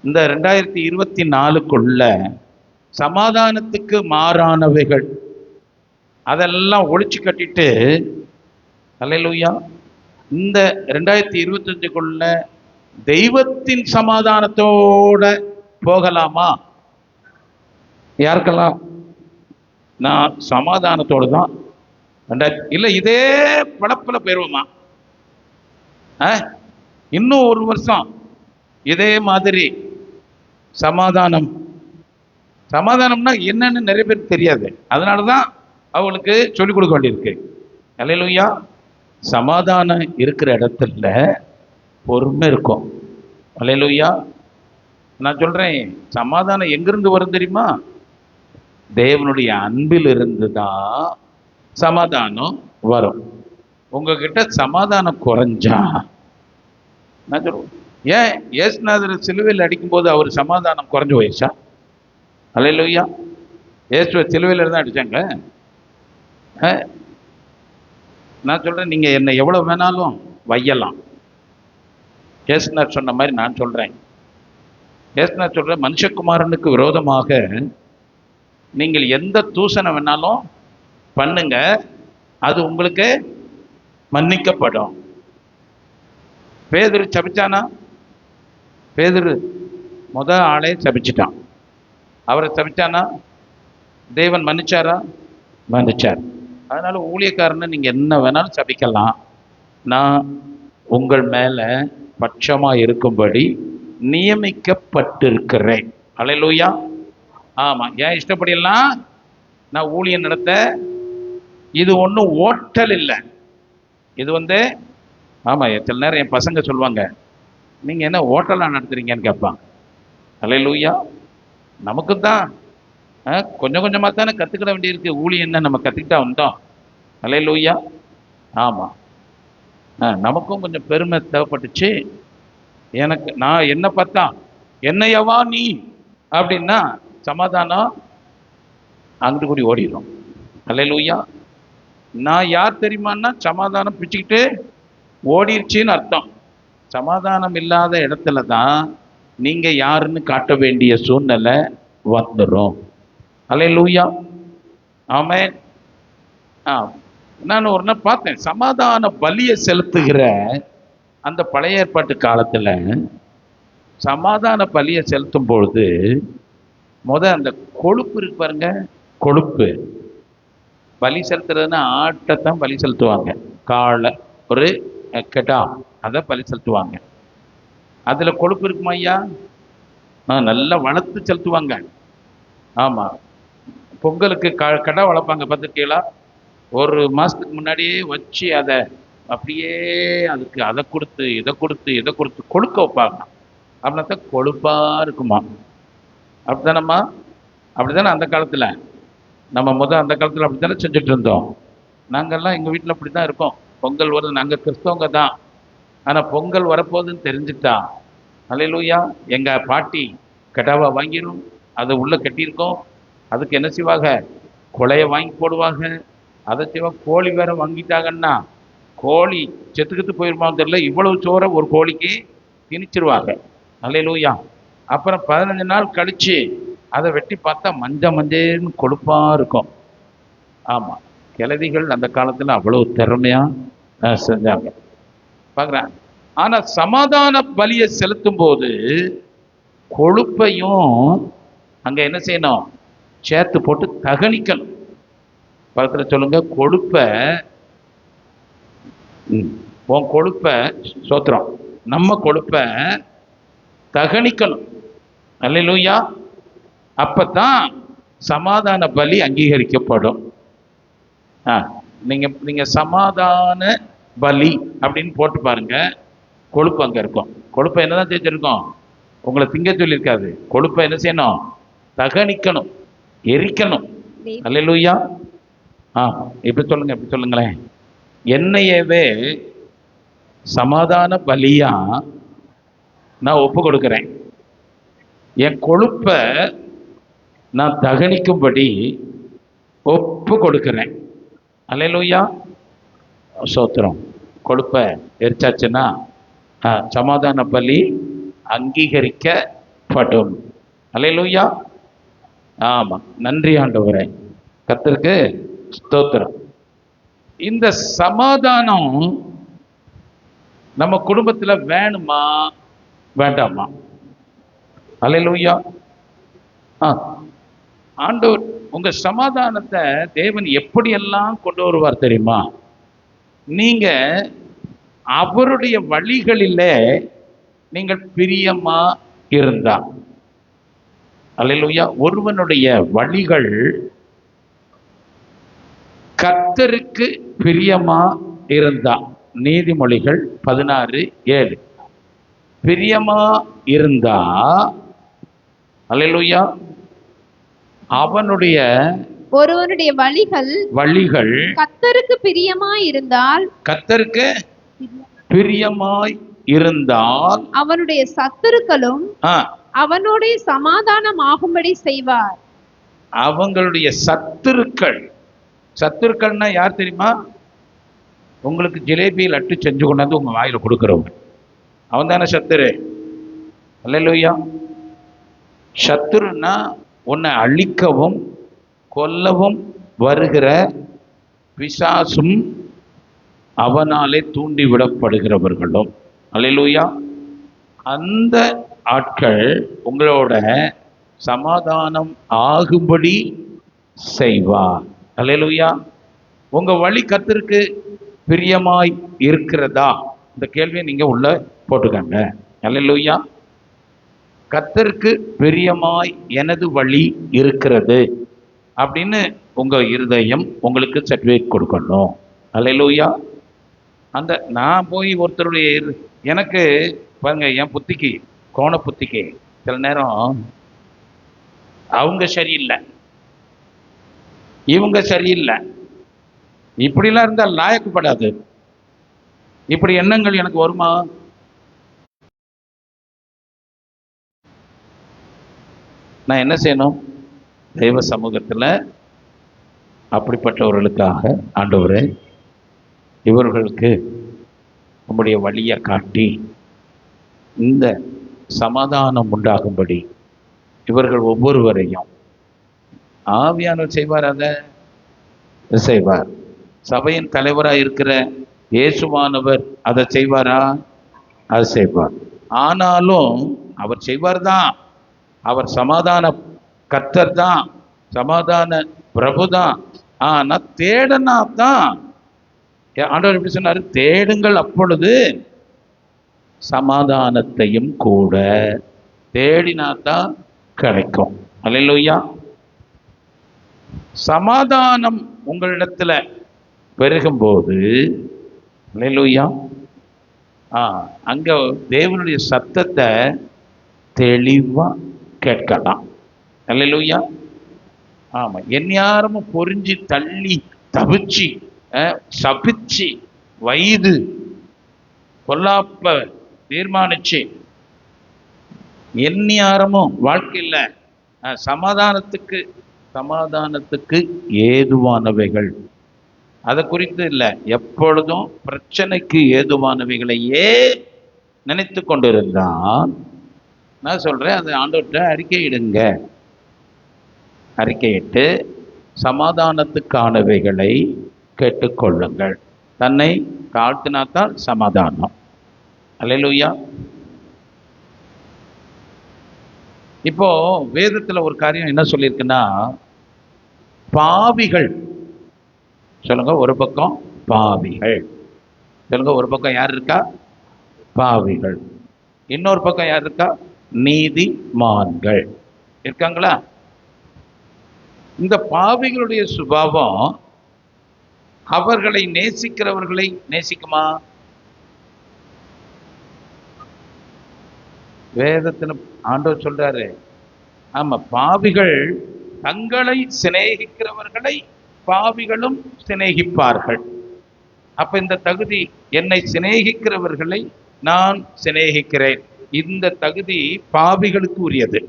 இந்த 2024க்குள்ள சமாதானத்துக்கு மாறானவைகள் அதெல்லாம் ஒழிச்சு கட்டிட்டு, அல்லேலூயா, இந்த 2025க்குள்ள தெய்வத்தின் சமாதானத்தோட போகலாமா? யாருக்கெல்லாம் நான் சமாதானத்தோடு தான் இல்லை இதே படப்பில் போயிடுவோமா? இன்னும் ஒரு வருஷம் இதே மாதிரி சமாதானம். சமாதானம்னா என்னன்னு நிறைய பேருக்கு தெரியாது. அதனால தான் அவங்களுக்கு சொல்லிக் கொடுக்க வேண்டியிருக்கு. அல்லேலூயா. சமாதானம் இருக்கிற இடத்துல பொறுமை இருக்கும். அல்லேலூயா. நான் சொல்றேன், சமாதானம் எங்கிருந்து வரும் தெரியுமா? தேவனுடைய அன்பில் இருந்து தான் சமாதானம் வரும். உங்ககிட்ட சமாதானம் குறைஞ்சா, நான் சொல்றேன், ஏன் இயேசுநாதர் சிலுவையில் அடிக்கும்போது அவர் சமாதானம் குறைஞ்சு போயிடுச்சா? அல்லேலூயா. இயேசுவை சிலுவையில் தான் அடிச்சாங்க. நான் சொல்றேன், நீங்க என்னை எவ்வளவு வேணாலும் வையலாம். இயேசுநாதர் சொன்ன மாதிரி நான் சொல்றேன். இயேசுநாதர் சொல்ற, மனுஷகுமாரனுக்கு விரோதமாக நீங்கள் எந்த தூசணை வேணாலும் பண்ணுங்க, அது உங்களுக்கு மன்னிக்கப்படும். பேதுரு சபிச்சானா? பேதுரு ஆளே சபிச்சிட்டான். அவரை சபிச்சானா? தேவன் மன்னிச்சாரா? மன்னிச்சார். அதனால ஊழியக்காரனை நீங்க என்ன வேணாலும் சபிக்கலாம், நான் உங்கள் மேல பட்சமா இருக்கும்படி நியமிக்கப்பட்டிருக்கிறேன். அல்லேலூயா. ஆமா, ஏன் இஷ்டப்படியெல்லாம் நான் ஊழியம் நடத்த. இது ஒன்றும் ஓட்டல் இல்லை. இது ஆமா, சில நேரம் என் பசங்க சொல்லுவாங்க, நீங்க என்ன ஓட்டலா நடத்துறீங்கன்னு கேட்பாங்க. அல்லேலூயா. நமக்கு தான் கொஞ்சம் கொஞ்சமா தானே கத்துக்கிட வேண்டியிருக்கு. ஊழியம் என்ன நம்ம கத்துக்கிட்டா வந்தோம். அல்லேலூயா. ஆமா, நமக்கும் கொஞ்சம் பெருமை தேவைப்பட்டுச்சு. எனக்கு நான் என்ன பார்த்தா என்னையவா நீ அப்படின்னா சமாதானம் அங்கிட்டு கூடி ஓடிடும். அல்லேலூயா. நான் யார் தெரியுமான்னா சமாதானம் பிச்சுக்கிட்டு ஓடிருச்சின்னு அர்த்தம். சமாதானம் இல்லாத இடத்துல தான் நீங்க யாருன்னு காட்ட வேண்டிய சூழ்நிலை வந்துடும். அல்லேலூயா. ஆமென். நான் ஒரு நாள் பார்த்தேன், சமாதான பலியை செலுத்துகிற அந்த பழைய ஏற்பாட்டு காலத்துல சமாதான பலியை செலுத்தும் பொழுது அந்த கொழுப்பு இருக்கு பாருங்க, கொழுப்பு பலி செலுத்துறதுன்னா ஆட்டைத்தான் பலி செலுத்துவாங்க. காலை ஒரு கெடா அதை பலி செலுத்துவாங்க. அதுல கொழுப்பு இருக்குமா ஐயா? நல்லா வளர்த்து செலுத்துவாங்க. ஆமா, பொங்கலுக்கு கடை வளர்ப்பாங்க பார்த்துருக்கீங்களா? ஒரு மாசத்துக்கு முன்னாடியே வச்சு அதை அப்படியே அதுக்கு அதை கொடுத்து இதை கொடுத்து கொழுக்க வைப்பாங்க. அப்படின்னா தான் கொழுப்பா இருக்குமா. அப்படித்தானம்மா? அப்படித்தானே அந்த காலத்தில் நம்ம அந்த காலத்தில் அப்படித்தானே செஞ்சுட்டு இருந்தோம். நாங்கள்லாம் எங்கள் வீட்டில் அப்படி தான் இருக்கோம். பொங்கல் வருது, நாங்கள் கிறிஸ்தவங்க தான். ஆனால் பொங்கல் வரப்போகுதுன்னு தெரிஞ்சுட்டா அல்லேலூயா, எங்கள் பாட்டி கடாவா வாங்கிடும், அதை உள்ளே கட்டியிருக்கோம். அதுக்கு என்ன செய்வாங்க, கொலையை வாங்கி போடுவாங்க. அதை செய்வாங்க. கோழி வேற வாங்கிட்டாங்கன்னா கோழி செத்துக்கிட்டு போயிருமான்னு தெரியல, இவ்வளவு சோறை ஒரு கோழிக்கு திணிச்சிருவாங்க. அல்லேலூயா. அப்புறம் 15 நாள் கழிச்சு அதை வெட்டி பார்த்தா மஞ்சள்னு கொழுப்பாக இருக்கும். ஆமாம், கிழவிகள் அந்த காலத்தில் அவ்வளோ திறமையாக செஞ்சாங்க பார்க்குறேன். ஆனால் சமாதான பலியை செலுத்தும் போது கொழுப்பையும் அங்கே என்ன செய்யணும், சேர்த்து போட்டு தகனிக்கணும். பக்கத்தில் சொல்லுங்க, கொழுப்பை உன் கொழுப்பை சோத்திரம், நம்ம கொழுப்பை தகனிக்கணும். அல்லேலூயா. அப்பதான் சமாதான பலி அங்கீகரிக்கப்படும். நீங்க சமாதான பலி அப்படின்னு போட்டு பாருங்க, கொழுப்பு அங்க இருக்கும். கொழுப்பை என்னதான் செஞ்சிருக்கோம், உங்களை திங்க சொல்லியிருக்காது. கொழுப்பை என்ன செய்யணும், தகனிக்கணும், எரிக்கணும். அல்லேலூயா. இப்படி சொல்லுங்க, இப்படி சொல்லுங்களேன். என்னையவே சமாதான பலியா நான் ஒப்பு கொடுக்கிறேன். என் கொழுப்பை நான் தகனிக்கும்படி ஒப்பு கொடுக்கிறேன். அல்லேலூயா. சோத்திரம். கொழுப்பை எரிச்சாச்சுன்னா சமாதான பலி அங்கீகரிக்கப்படும். அல்லேலூயா. ஆமா, நன்றி ஆண்டவரே, கர்த்தருக்கு ஸ்தோத்திரம். இந்த சமாதானம் நம்ம குடும்பத்துல வேணுமா வேண்டாமா? அல்லேலூயா. ஆண்டவர் உங்க சமாதானத்தை தேவன் எப்படியெல்லாம் கொண்டு வருவார் தெரியுமா? நீங்க அவருடைய வழிகளிலே நீங்கள் பிரியமா இருந்தா. அல்லேலூயா. ஒருவனுடைய வழிகள் கர்த்தருக்கு பிரியமா இருந்தா, நீதிமொழிகள் 16:7. பிரியமா இருந்தா, அல்லேலூயா, அவனுடைய ஒருவனுடைய வழிகள் கர்த்தருக்கு பிரியமாய் இருந்தால், கர்த்தருக்கு பிரியமாய் இருந்தால் அவனுடைய சத்துருக்களும் அவனுடைய சமாதானம் ஆகும்படி செய்வார். அவங்களுடைய சத்துருக்கள்னா யார் தெரியுமா? உங்களுக்கு ஜிலேபி லட்டு செஞ்சு கொண்டாந்து உங்க வாயில கொடுக்கிறவங்க, அவன் தானே சத்துரு. அல்லேலூயா. சத்துருன்னா உன்னை அழிக்கவும் கொல்லவும் வருகிற பிசாசும் அவனாலே தூண்டிவிடப்படுகிறவர்களும். அல்லேலூயா. அந்த ஆட்கள் உங்களோட சமாதானம் ஆகும்படி செய்வார். அல்லேலூயா. உங்க வழி கர்த்தருக்கு பிரியமாய் இருக்கிறதா? இந்த கேள்வியை நீங்க உள்ள போட்டுக்கங்க. அல்லேலூயா. கர்த்தருக்கு பிரியமாய் எனது வழி இருக்கிறது அப்படின்னு உங்க இருதயம் உங்களுக்கு சர்டிஃபிகேட் கொடுக்கணும். அல்லேலூயா. அந்த நான் போய் ஒருத்தருடைய எனக்கு பாருங்க, என் புத்திக்கு, கோண புத்திக்கு சில நேரம் அவங்க சரியில்லை, இவங்க சரியில்லை, இப்படிலாம் இருந்தால் லாயக்கப்படாது. இப்படி எண்ணங்கள் எனக்கு வருமா? நான் என்ன செய்யணும்? தெய்வ சமூகத்தில் அப்படிப்பட்டவர்களுக்காக, ஆண்டவரே இவர்களுக்கு நம்முடைய வழியை காட்டி இந்த சமாதானம் உண்டாகும்படி இவர்கள் ஒவ்வொருவரையும் ஆவியானவர் செய்வார். அதை செய்வார். சபையின் தலைவராக இருக்கிற இயேசுவானவர் அதை செய்வாரா? அதை செய்வார். ஆனாலும் அவர் செய்வார் தான். அவர் சமாதான கர்த்தர் தான், சமாதான பிரபு தான். ஆனா தேடனா தான். ஆண்டவர் எப்படி சொன்னாரு? தேடுங்கள், அப்பொழுது சமாதானத்தையும் கூட தேடினாத்தான் கிடைக்கும். அல்லேலூயா. சமாதானம் உங்களிடத்துல பெருகும்போது, அல்லேலூயா, அங்க தேவனுடைய சத்தத்தை தெளிவா கேட்கலாம். அல்லேலூயா. ஆமா, எந்நேரமும் பொறிஞ்சி தள்ளி தவிச்சு சபிச்சு வயது கொல்லாப்ப தீர்மானிச்சு எந்நேரமும் வாழ்க்கையில் சமாதானத்துக்கு ஏதுவானவைகள், அதை குறித்து இல்லை, எப்பொழுதும் பிரச்சனைக்கு ஏதுவானவைகளையே நினைத்து கொண்டிருந்தான். நான் சொல்றேன், அதை ஆண்டவர்கிட்ட அறிக்கையிடுங்க. அறிக்கையிட்டு சமாதானத்துக்கானவைகளை கேட்டுக்கொள்ளுங்கள். தன்னை தாழ்த்தினாத்தான் சமாதானம். அல்லேலூயா. இப்போ வேதத்துல ஒரு காரியம் என்ன சொல்லியிருக்குன்னா, பாவிகள் சொல்லுங்க ஒரு பக்கம், பாவிகள் சொல்லுங்க ஒரு பக்கம். யார் இருக்கா? பாவிகள். இன்னொரு பக்கம் யார் இருக்கா? நீதிமான்கள் இருக்காங்களா? இந்த பாவிகளுடைய சுபாவம் அவர்களை நேசிக்கிறவர்களை நேசிக்குமா? வேதத்தில் ஆண்டவர் சொல்றாரு, ஆமா, பாவிகள் தங்களை சிநேகிக்கிறவர்களை பாவிகளும் சிநேகிப்பார்கள். அப்ப இந்த தகுதி, என்னை சிநேகிக்கிறவர்களை நான் சிநேகிக்கிறேன், இந்த தகுதி பாவிகளுக்கு உரியது.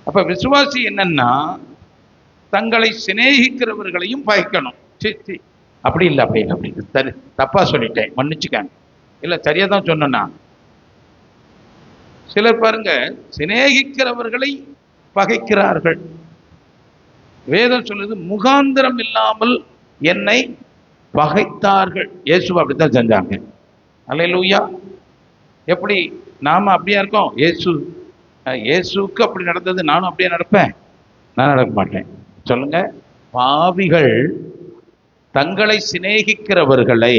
அப்ப விசுவாசி என்னன்னா, தங்களை சிநேகிக்கிறவர்களையும் பகைக்கணும். அப்படி இல்லை, அப்படி சரி, தப்பா சொல்லிட்டேன், மன்னிச்சுக்காங்க. இல்ல, சரியா தான் சொன்னா. சிலர் பாருங்க, சிநேகிக்கிறவர்களை பகைக்கிறார்கள். வேதம் சொல்லுது, முகாந்திரம் இல்லாமல் என்னை பகைத்தார்கள். இயேசு அப்படித்தான் செஞ்சாங்க. அல்லேலூயா. எப்படி நாம அப்படியா இருக்கோம்? இயேசுக்கு அப்படி நடந்தது, நானும் அப்படியே நடப்பேன்? நான் நடக்க மாட்டேன். சொல்லுங்க. பாவிகள் தங்களை சிநேகிக்கிறவர்களை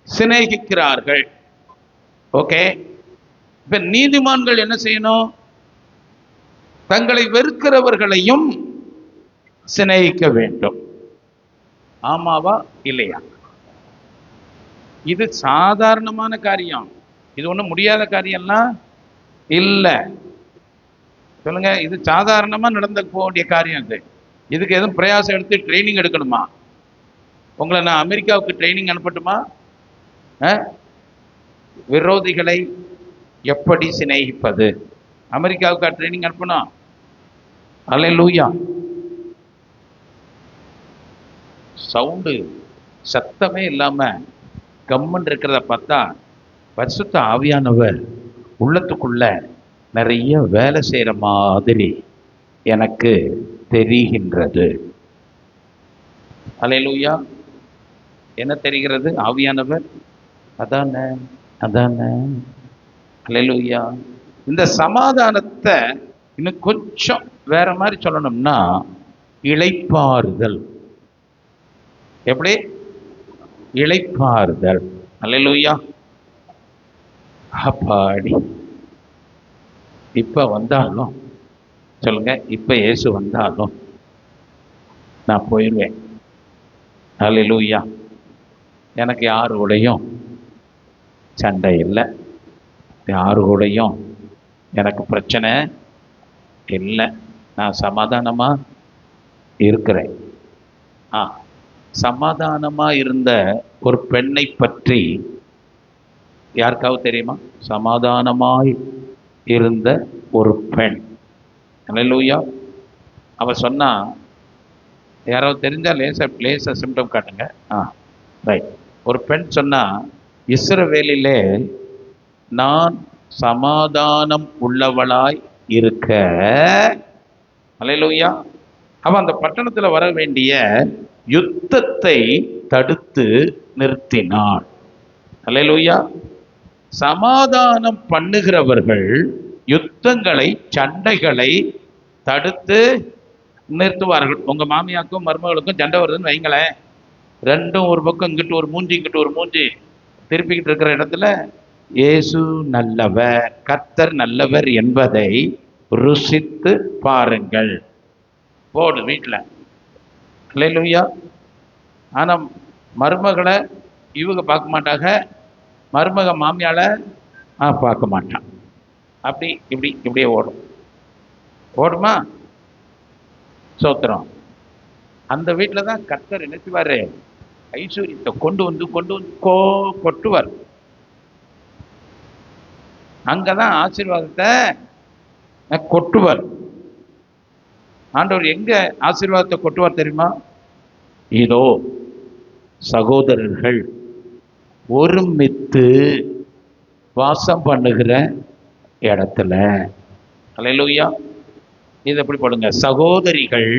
சிநேகிக்கிறார்கள். ஓகே. இப்ப நீதிமான்கள் என்ன செய்யணும்? தங்களை வெறுக்கிறவர்களையும் சிநேகிக்க வேண்டும். ஆமாவா இல்லையா? இது சாதாரணமான காரியம், இது ஒண்ணும் முடியாத காரியம்லாம் இல்லை. சொல்லுங்க, இது சாதாரணமா நடந்து போக வேண்டிய காரியம். இதுக்கு எதுவும் பிரயாசம் எடுத்து ட்ரைனிங் எடுக்கணுமா? உங்களை நான் அமெரிக்காவுக்கு ட்ரைனிங் அனுப்பட்டுமா? விரோதிகளை எப்படி சிநேகிப்பது, அமெரிக்காவுக்கு ட்ரைனிங் அனுப்பணும்? அல்லேலூயா. சவுண்டு சத்தமே இல்லாம கம்மன் இருக்கிறத பார்த்தா பரிசுத்த ஆவியானவர் உள்ளத்துக்குள்ள நிறைய வேலை செய்யற மாதிரி எனக்கு தெரிகின்றது. அல்லேலூயா. என்ன தெரிகிறது? ஆவியானவர். அதானே. அல்லேலூயா. இந்த சமாதானத்தை இன்னும் கொஞ்சம் வேற மாதிரி சொல்லணும்னா, இளைப்பாறுதல். எப்படி? இளைப்பாறுதல். அல்லேலூயா. அப்பாடி. இப்ப வந்தாலும் சொல்லுங்க, இப்ப இயேசு வந்தாலும் நான் போயிடுவேன். அல்லேலூயா. எனக்கு யாரு கூடயும் சண்டை இல்லை, யாரு கூடயும் எனக்கு பிரச்சனை இல்லை, நான் சமாதானமா இருக்கிறேன். சமாதானமா இருந்த ஒரு பெண்ணை பற்றி யாருக்காவது தெரியுமா? சமாதானமாய் இருந்த ஒரு பெண். அல்லேலூயா. அவ சொன்னா, யாராவது தெரிஞ்சா லேசா சிம்டம் காட்டுங்க. ரைட். ஒரு பெண் சொன்னா, இஸ்ரவேலிலே நான் சமாதானம் உள்ளவளாய் இருக்க. அல்லேலூயா. அவ அந்த பட்டணத்துல வர வேண்டிய யுத்தத்தை தடுத்து நிறுத்தினாள். அல்லேலூயா. சமாதானம் பண்ணுகிறவர்கள் யுத்தங்களை, சண்டைகளை தடுத்து நிறுத்துவார்கள். உங்க மாமியாக்கும் மருமகளுக்கும் சண்டை வருதுன்னு வைங்களேன், ரெண்டும் ஒரு பக்கம் இங்கிட்டு ஒரு மூஞ்சி இங்கிட்டு ஒரு மூஞ்சி திருப்பிக்கிட்டு இருக்கிற இடத்துல, இயேசு நல்லவர், கர்த்தர் நல்லவர் என்பதை ருசித்து பாருங்கள். போடு வீட்டில். அல்லேலூயா. ஆனால் மருமகளை இவங்க பார்க்க மாட்டாங்க, மருமக மாமியால பார்க்க மாட்டான். அப்படி இப்படி இப்படியே ஓடுமா? சோத்திரம். அந்த வீட்டில் தான் கர்த்தர் என்ன செய்வாரு? ஐஸ்வர்யத்தை கொண்டு வந்து கொட்டுவார். அங்கதான் ஆசீர்வாதத்தை கொட்டுவார். ஆண்டவர் எங்க ஆசீர்வாதத்தை கொட்டுவார் தெரியுமா? இதோ சகோதரர்கள் ஒருமித்து வாசம் பண்ணுகிற இடத்துல. அல்லேலூயா. இது எப்படி போடுங்க? சகோதரிகள்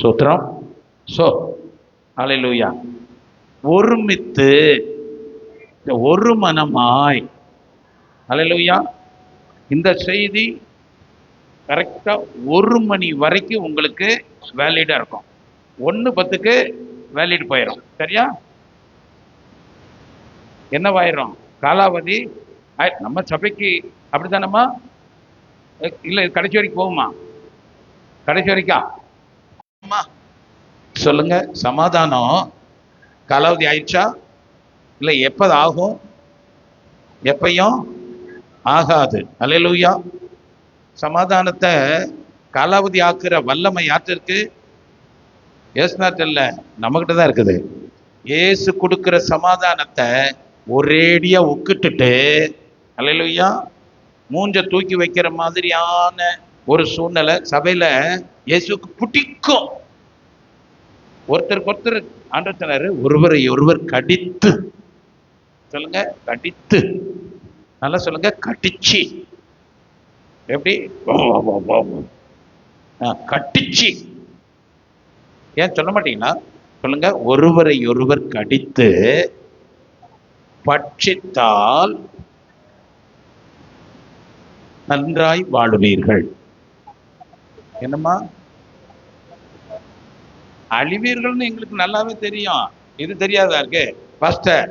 சோத்திரம். அல்லேலூயா. ஒருமித்து ஒரு மனமாய். அல்லேலூயா. இந்த செய்தி கரெக்டா 1 மணி வரைக்கும் உங்களுக்கு வேலிடா இருக்கும். 1:10 வேலிட் போயிடும். சரியா? என்னவாயிரும்? காலாவதி. நம்ம சபைக்கு அப்படித்தானம்மா? இல்ல கடைசி வரைக்கும் போகுமா? கடைசி வரைக்கும் சொல்லுங்க. சமாதானம் காலாவதி ஆயிடுச்சா? இல்லை எப்ப ஆகும்? எப்பையும் ஆகாது. அல்லேலூயா. சமாதானத்தை காலாவதி ஆக்குற வல்லமை யாத்திற்கு? ஏசுநாட்டில் நம்மகிட்ட தான் இருக்குது. ஏசு கொடுக்கிற சமாதானத்தை ஒரேடியா உக்கிட்டுட்டு, அல்லேலூயா, மூஞ்ச தூக்கி வைக்கிற மாதிரியான ஒரு சூழ்நிலை சபையில இயேசுக்கு பிடிக்கும். ஒருத்தருக்கு ஒருத்தர் ஆண்டவர் சொன்னாரு, ஒருவரை ஒருவர் கடித்து. சொல்லுங்க, கடித்து. நல்லா சொல்லுங்க, கடிச்சு. எப்படி? கடிச்சு. ஏன் சொல்ல மாட்டீங்களா? சொல்லுங்க. ஒருவரை ஒருவர் கடித்து பட்சித்தால் நன்றாய் வாழுவீர்கள். என்னம்மா? அழிவீர்கள்னு எங்களுக்கு நல்லாவே தெரியும். இது தெரியாதா இருக்கு? பாஸ்டர்,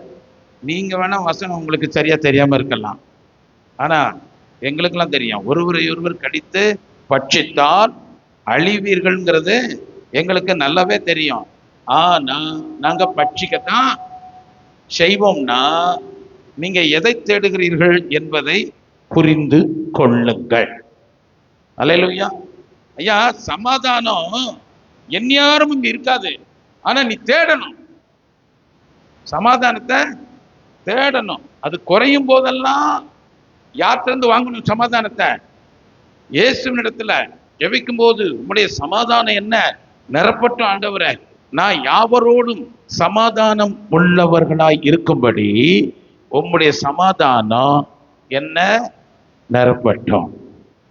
நீங்க வேணா வசனம் உங்களுக்கு சரியா தெரியாம இருக்கலாம், ஆனா எங்களுக்கெல்லாம் தெரியும். ஒருவரை ஒருவர் கடித்து பட்சித்தால் அழிவீர்கள்ங்கிறது எங்களுக்கு நல்லாவே தெரியும். ஆனா நாங்க பட்சிக்கத்தான் செய்வோம்னா நீங்க எதை தேடுகிறீர்கள் என்பதை புரிந்து கொள்ளுங்கள். அல்லேலூயா. ஐயா, சமாதானம் எந்நேரமும் இங்க இருக்காது. ஆனா நீ தேடணும், சமாதானத்தை தேடணும். அது குறையும் போதெல்லாம் யார்கிட்ட வாங்கணும் சமாதானத்தை? இயேசுவினிடத்துல ஜெபிக்கும் போது, உம்முடைய சமாதானம் என்ன நிரப்பட்டும் ஆண்டவரே, நான் யாவரோடும் சமாதானம் உள்ளவர்களாய் இருக்கும்படி உம்முடைய சமாதானம் என்ன நிரப்பட்டும்.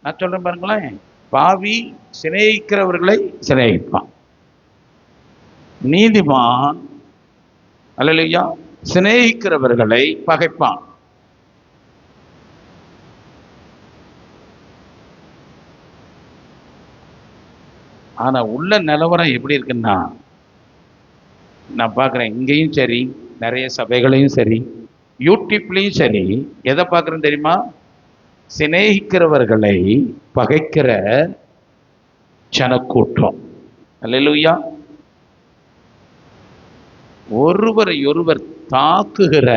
நான் சொல்றேன் பாருங்களேன். பாவி சிநேகிக்கிறவர்களை சிநேகிப்பான், நீதிமான் அல்லேலூயா சிநேகிக்கிறவர்களை பகைப்பான். ஆனா உள்ள நிலவரம் எப்படி இருக்குன்னா, நான் பார்க்குறேன் இங்கேயும் சரி, நிறைய சபைகளையும் சரி, யூடியூப்லையும் சரி, எதை பார்க்குறேன்னு தெரியுமா? சிநேகிக்கிறவர்களை பகைக்கிற ஜனக்கூட்டம். அல்லேலூயா. ஒருவரை ஒருவர் தாக்குகிற.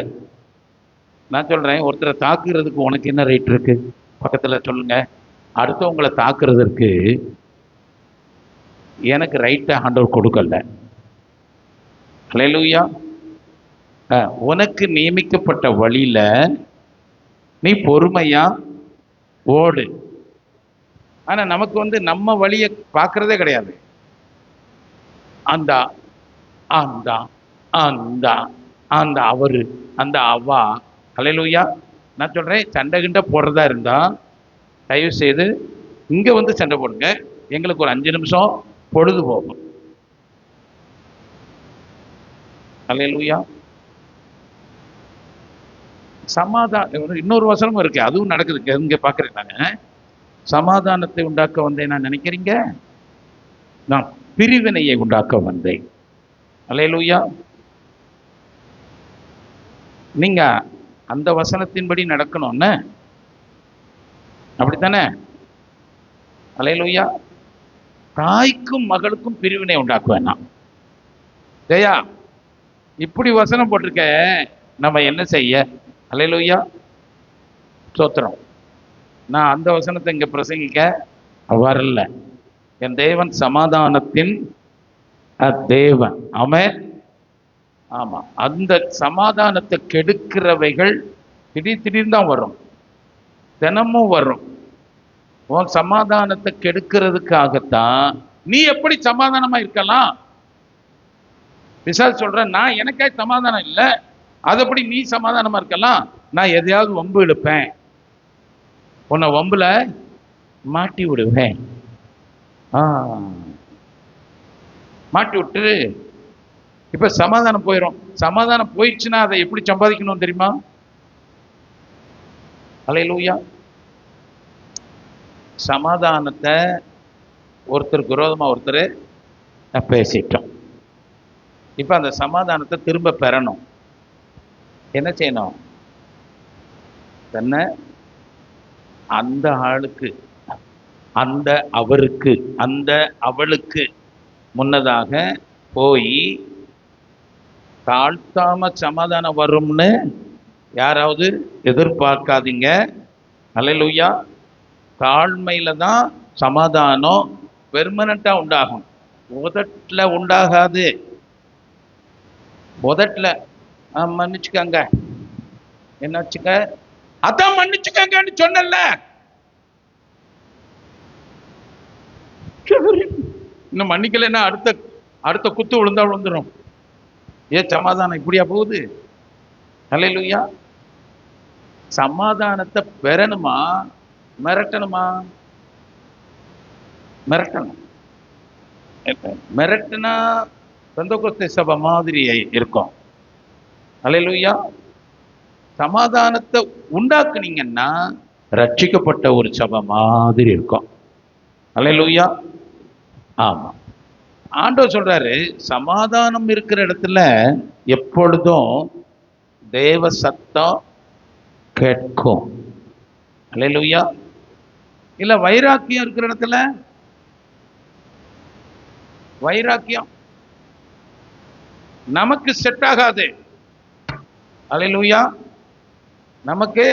நான் சொல்றேன், ஒருத்தரை தாக்குகிறதுக்கு உனக்கு என்ன ரைட் இருக்கு? பக்கத்துல சொல்லுங்க. அடுத்தவங்களை தாக்குறதற்கு எனக்கு ரைட்டை ஆண்டவர் கொடுக்கல. அல்லேலூயா. உனக்கு நியமிக்கப்பட்ட வழியில நீ பொறுமையா ஓடு. ஆனா நமக்கு நம்ம வழியை பார்க்கறதே கிடையாது. அந்த அந்த அந்த அந்த அவரு அந்த அவா. அல்லேலூயா. நான் சொல்றேன், சண்டை கிண்ட போடுறதா இருந்தா தயவு செய்து இங்க சண்டை போடுங்க. எங்களுக்கு ஒரு 5 நிமிஷம் பொழுது போகும். அல்லேலூயா. சமாதானம். இன்னொரு வசனமும் இருக்கு, அதுவும் நடக்குது. இங்க பாக்குறேன் நாங்க. சமாதானத்தை உண்டாக்க வந்தேன் நான் நினைக்கிறீங்க, நான் பிரிவினையை உண்டாக்க வந்தேன். அல்லேலூயா. நீங்க அந்த வசனத்தின்படி நடக்கணும்னு அப்படித்தானே? அல்லேலூயா. தாய்க்கும் மகளுக்கும் பிரிவினை உண்டாக்குவேன் நான். ஜெயா, இப்படி வசனம் போட்டிருக்க, நம்ம என்ன செய்ய? அல்லேலூயா, ஸ்தோத்திரம். நான் அந்த வசனத்தை இங்க பிரசங்கிக்க வரல. என் தேவன் சமாதானத்தின் தேவன். ஆமென். ஆமா, அந்த சமாதானத்தை கெடுக்கிறவைகள் திடீர்னு தான் வரும், தினமும் வரும். உன் சமாதானத்தை கெடுக்கிறதுக்காகத்தான். நீ எப்படி சமாதானமா இருக்கலாம்? பிசாசு சொல்ற, நான் எனக்கே சமாதானம் இல்லை, அது எப்படி நீ சமாதானமா இருக்கலாம்? நான் எதையாவது வம்பு எடுப்பேன், உன்னை வம்புல மாட்டி விடுவேன். மாட்டி விட்டு இப்ப சமாதானம் போயிடும். சமாதானம் போயிடுச்சுன்னா அதை எப்படி சம்பாதிக்கணும் தெரியுமா? அல்லேலூயா. சமாதானத்தை ஒருத்தருக்கு விரோதமா ஒருத்தர் பேசிட்டோம். இப்ப அந்த சமாதானத்தை திரும்ப பெறணும். என்ன செய்யணும்? தன்னை அந்த ஆளுக்கு, அந்த அவருக்கு, அந்த அவளுக்கு முன்னதாக போய் தாழ்த்தாம சமாதானம் வரும்னு யாராவது எதிர்பார்க்காதீங்க. அல்லேலூயா. தாழ்மையில தான் சமாதானம் பெர்மனண்டா உண்டாகும், உதட்டுல உண்டாகாது. உதட்டுல மன்னிச்சுக்கங்க, என்ன வச்சுக்க, அதான் மன்னிச்சுக்கங்கன்னு சொன்னல, இன்னும் மன்னிக்கலைன்னா அடுத்த குத்து விழுந்தா விழுந்துரும். ஏன் சமாதானம் இப்படியா போகுது? அல்லேலூயா. சமாதானத்தை பெறணுமா மிரட்டணுமா? மிரட்டணும். மிரட்டினா பெந்தெகோஸ்தே சபை மாதிரி இருக்கும். அல்லேலூயா. சமாதானத்தை உண்டாக்குனீங்கன்னா ரட்சிக்கப்பட்ட ஒரு சபை மாதிரி இருக்கும். அல்லேலூயா. ஆமா, ஆண்டவர் சொல்றாரு, சமாதானம் இருக்கிற இடத்துல எப்பொழுதும் தேவ சத்தம் கேட்கும். அல்லேலூயா. இல்ல வைராக்கியம் இருக்கிற இடத்துல, வைராக்கியம் நமக்கு செட் ஆகாது. அல்லேலூயா. நமக்கு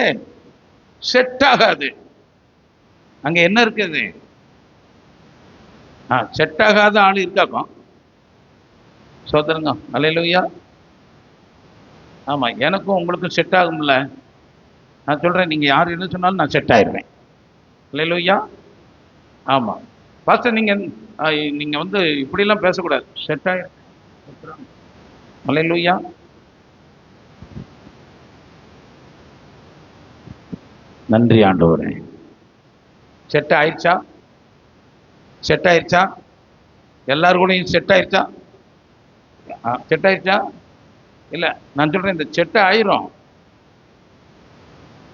செட் ஆகாது. அங்க என்ன இருக்குது? செட் ஆகாத ஆள் இருக்காக்கும். சோதரங்க. அல்லேலூயா. ஆமா, எனக்கும் உங்களுக்கும் செட் ஆகும்ல. நான் சொல்றேன், நீங்க யார் என்ன சொன்னாலும் நான் செட் ஆயிடுவேன். அல்லேலூயா. ஆமா பாஸ்டர், நீங்க வந்து இப்படிலாம் பேசக்கூடாது, செட் ஆயிடும். அல்லேலூயா. நன்றி ஆண்டவரே. செட் ஆயிடுச்சா? செட் ஆயிடுச்சா? எல்லாரும் கூடயும் செட் ஆயிடுச்சா? செட் ஆயிடுச்சா? இல்லை, நான் சொல்றேன், இந்த செட் ஆயிரும்.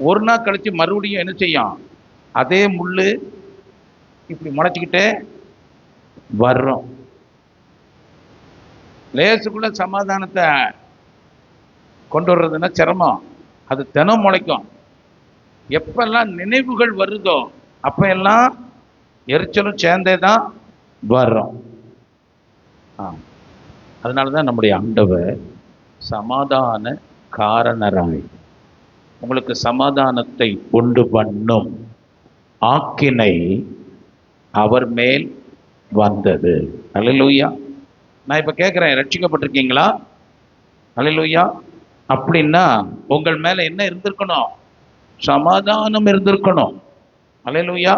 ஒரு நாள் கழிச்சு மறுபடியும் என்ன செய்யும்? அதே முள்ளு இப்படி முளைச்சிக்கிட்டே வர்றோம். லேசுக்குள்ள சமாதானத்தை கொண்டு வர்றதுன்னா சிரமம். அது தினம் முளைக்கும். எப்பெல்லாம் நினைவுகள் வருதோ அப்ப எல்லாம் எரிச்சலும் சேர்ந்தே தான் வர்றோம். அதனாலதான் நம்முடைய ஆண்டவர் சமாதான காரணராய் உங்களுக்கு சமாதானத்தை உண்டு பண்ணும் ஆக்கினை அவர் மேல் வந்தது. அல்லேலூயா. நான் இப்ப கேட்கிறேன், ரட்சிக்கப்பட்டிருக்கீங்களா? அல்லேலூயா. அப்படின்னா உங்கள் மேல என்ன இருந்திருக்கணும்? சமாதானம் இருந்திருக்கணும். அல்லேலூயா.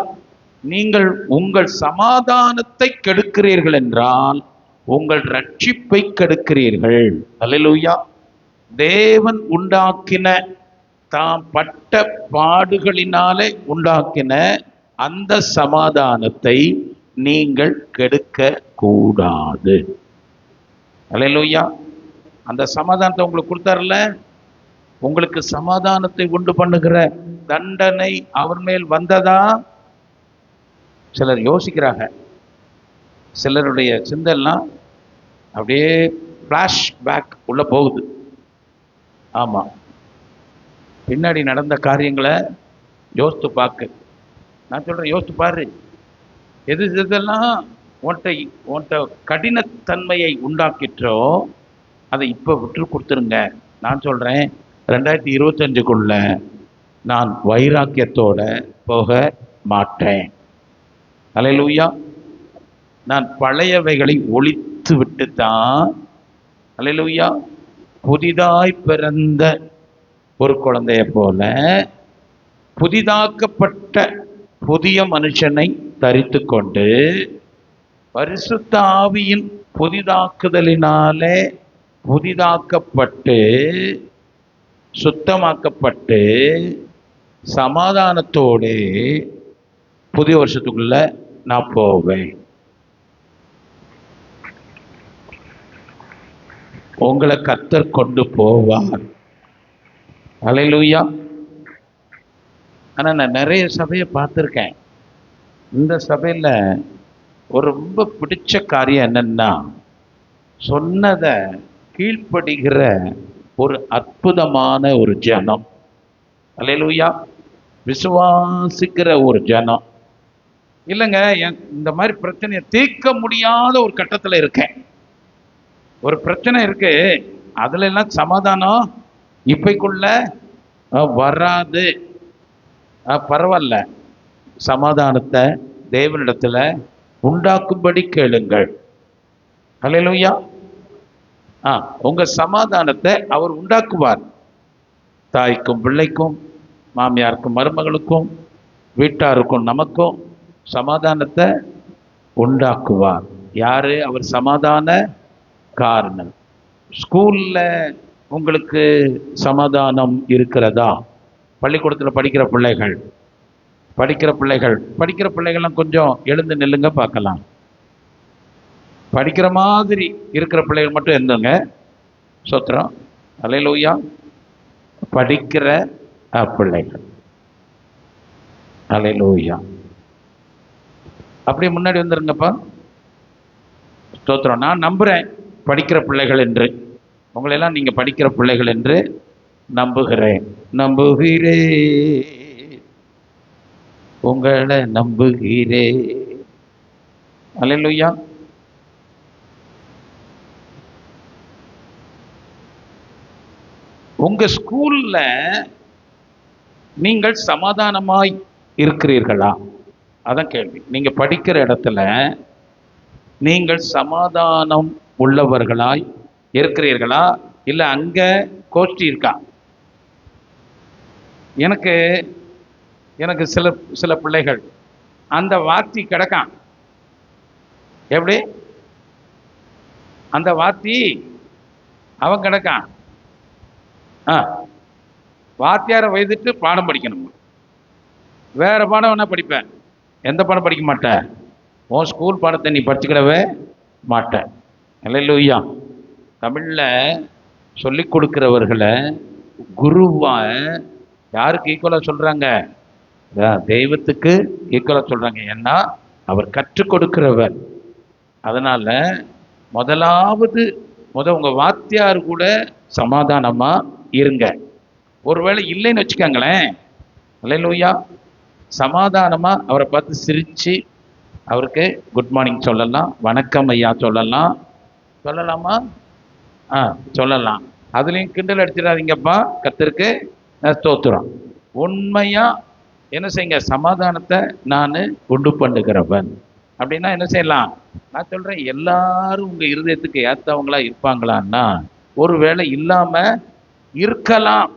நீங்கள் உங்கள் சமாதானத்தை கெடுக்கிறீர்கள் என்றால் உங்கள் ரட்சிப்பை கெடுக்கிறீர்கள். அல்லேலூயா. தேவன் உண்டாக்கின, தாம் பட்ட பாடுகளினாலே உண்டாக்கின அந்த சமாதானத்தை நீங்கள் கெடுக்க கூடாது. அல்லேலூயா. அந்த சமாதானத்தை உங்களுக்கு கொடுத்தார்ல, உங்களுக்கு சமாதானத்தை உண்டு பண்ணுகிற தண்டனை அவர் மேல் வந்ததா? சிலர் யோசிக்கிறாங்க. சிலருடைய சிந்தெல்லாம் அப்படியே ஃப்ளாஷ் பேக் உள்ள போகுது. ஆமா, பின்னாடி நடந்த காரியங்களை யோசித்து பார்க்க. நான் சொல்றேன், யோசித்து பாரு. எது இதெல்லாம் உன்கிட்ட கடினத்தன்மையை உண்டாக்கிற்றோ அதை இப்போ விட்டு கொடுத்துருங்க. நான் சொல்கிறேன், 2025க்குள்ள நான் வைராக்கியத்தோட போக மாட்டேன். அல்லேலூயா. நான் பழையவைகளை ஒழித்து விட்டு தான், அல்லேலூயா, புதிதாய் பிறந்த ஒரு குழந்தைய போல புதிதாக்கப்பட்ட புதிய மனுஷனை தரித்து கொண்டு பரிசுத்த ஆவியின் புதிதாக்குதலினாலே புதிதாக்கப்பட்டு சுத்தமாக்கப்பட்டு சமாதானத்தோடு புதிய வருஷத்துக்குள்ள நான் போவேன். உங்களை கர்த்தர் கொண்டு போவார். அல்லேலூயா. ஆனால் நான் நிறைய சபையை பார்த்துருக்கேன். இந்த சபையில் ஒரு ரொம்ப பிடிச்ச காரியம் என்னன்னா, சொன்னதை கீழ்ப்படுகிற ஒரு அற்புதமான ஒரு ஜனம். அல்லேலூயா. விசுவாசிக்கிற ஒரு ஜனம். இல்லைங்க, இந்த மாதிரி பிரச்சனையை தீர்க்க முடியாத ஒரு கட்டத்தில் இருக்கேன். ஒரு பிரச்சனை இருக்கு, அதுல எல்லாம் சமாதானம் இப்பைக்குள்ள வராது. பரவாயில்ல, சமாதானத்தை தேவனிடத்துல உண்டாக்கும்படி கேளுங்கள். அல்லேலூயா. உங்க சமாதானத்தை அவர் உண்டாக்குவார். தாய்க்கும் பிள்ளைக்கும், மாமியாருக்கும் மருமகளுக்கும், வீட்டாருக்கும் நமக்கும் சமாதானத்தை உண்டாக்குவார். யாரு? அவர் சமாதான காரணம். ஸ்கூல்ல உங்களுக்கு சமாதானம் இருக்கிறதா? பள்ளிக்கூடத்தில் படிக்கிற பிள்ளைகள்லாம் கொஞ்சம் எழுந்து நில்லுங்க பார்க்கலாம். படிக்கிற மாதிரி இருக்கிற பிள்ளைகள் மட்டும் இருந்துங்க. சோத்திரம். அல்லேலூயா. படிக்கிற பிள்ளைகள். அல்லேலூயா. அப்படியே முன்னாடி வந்துருங்கப்பா. ஸ்தோத்திரம். நான் நம்புகிறேன் படிக்கிற பிள்ளைகள் என்று. உங்களெல்லாம் நீங்கள் படிக்கிற பிள்ளைகள் என்று நம்புகிறேன். உங்களை நம்புகிறேன். அல்லேலூயா. உங்க ஸ்கூல்ல நீங்கள் சமாதானமாய் இருக்கிறீர்களா? அதான் கேள்வி. நீங்க படிக்கிற இடத்துல நீங்கள் சமாதானம் உள்ளவர்களாய் இருக்கிறீர்களா? இல்லை அங்க கோஷ்டி இருக்கா? எனக்கு சில பிள்ளைகள் அந்த வார்த்தை கிடக்கான். எப்படி அந்த வார்த்தை அவன் கிடக்கான்? வாத்தியாரை வைத்துட்டு பாடம் படிக்கணும். வேற பாடம் வேணா படிப்பேன். எந்த பாடம் படிக்க மாட்டேன்? உன் ஸ்கூல் பாடத்தை நீ படிச்சுக்கிடவே மாட்டேன். அல்லேலூயா. தமிழில் சொல்லி கொடுக்கிறவர்களை குருவா யாருக்கு ஈக்குவலாக சொல்கிறாங்க? தெய்வத்துக்கு ஈக்குவலாக சொல்கிறாங்க. ஏன்னா அவர் கற்றுக் கொடுக்கிறவர். அதனால் முதலாவது உங்கள் வாத்தியார் கூட சமாதானமாக இருங்க. ஒருவேளை இல்லைன்னு வச்சுக்கோங்களேன், அல்லேலூயா, சமாதானமாக அவரை பார்த்து சிரித்து அவருக்கு குட் மார்னிங் சொல்லலாம், வணக்கம் ஐயா சொல்லலாம். சொல்லலாமா? சொல்லலாம். அதுலேயும் கிண்டல் அடிச்சிடாதீங்கப்பா. கர்த்தருக்கு ஸ்தோத்திரம். உண்மையாக என்ன செய்யுங்க? சமாதானத்தை நான் உண்டு பண்ணுகிறவன். அப்படின்னா என்ன செய்யலாம்? நான் சொல்கிறேன், எல்லாரும் உங்கள் இருதயத்துக்கு ஏற்றவங்களா இருப்பாங்களான்னா ஒரு வேளை இல்லாமல் இருக்கலாம்.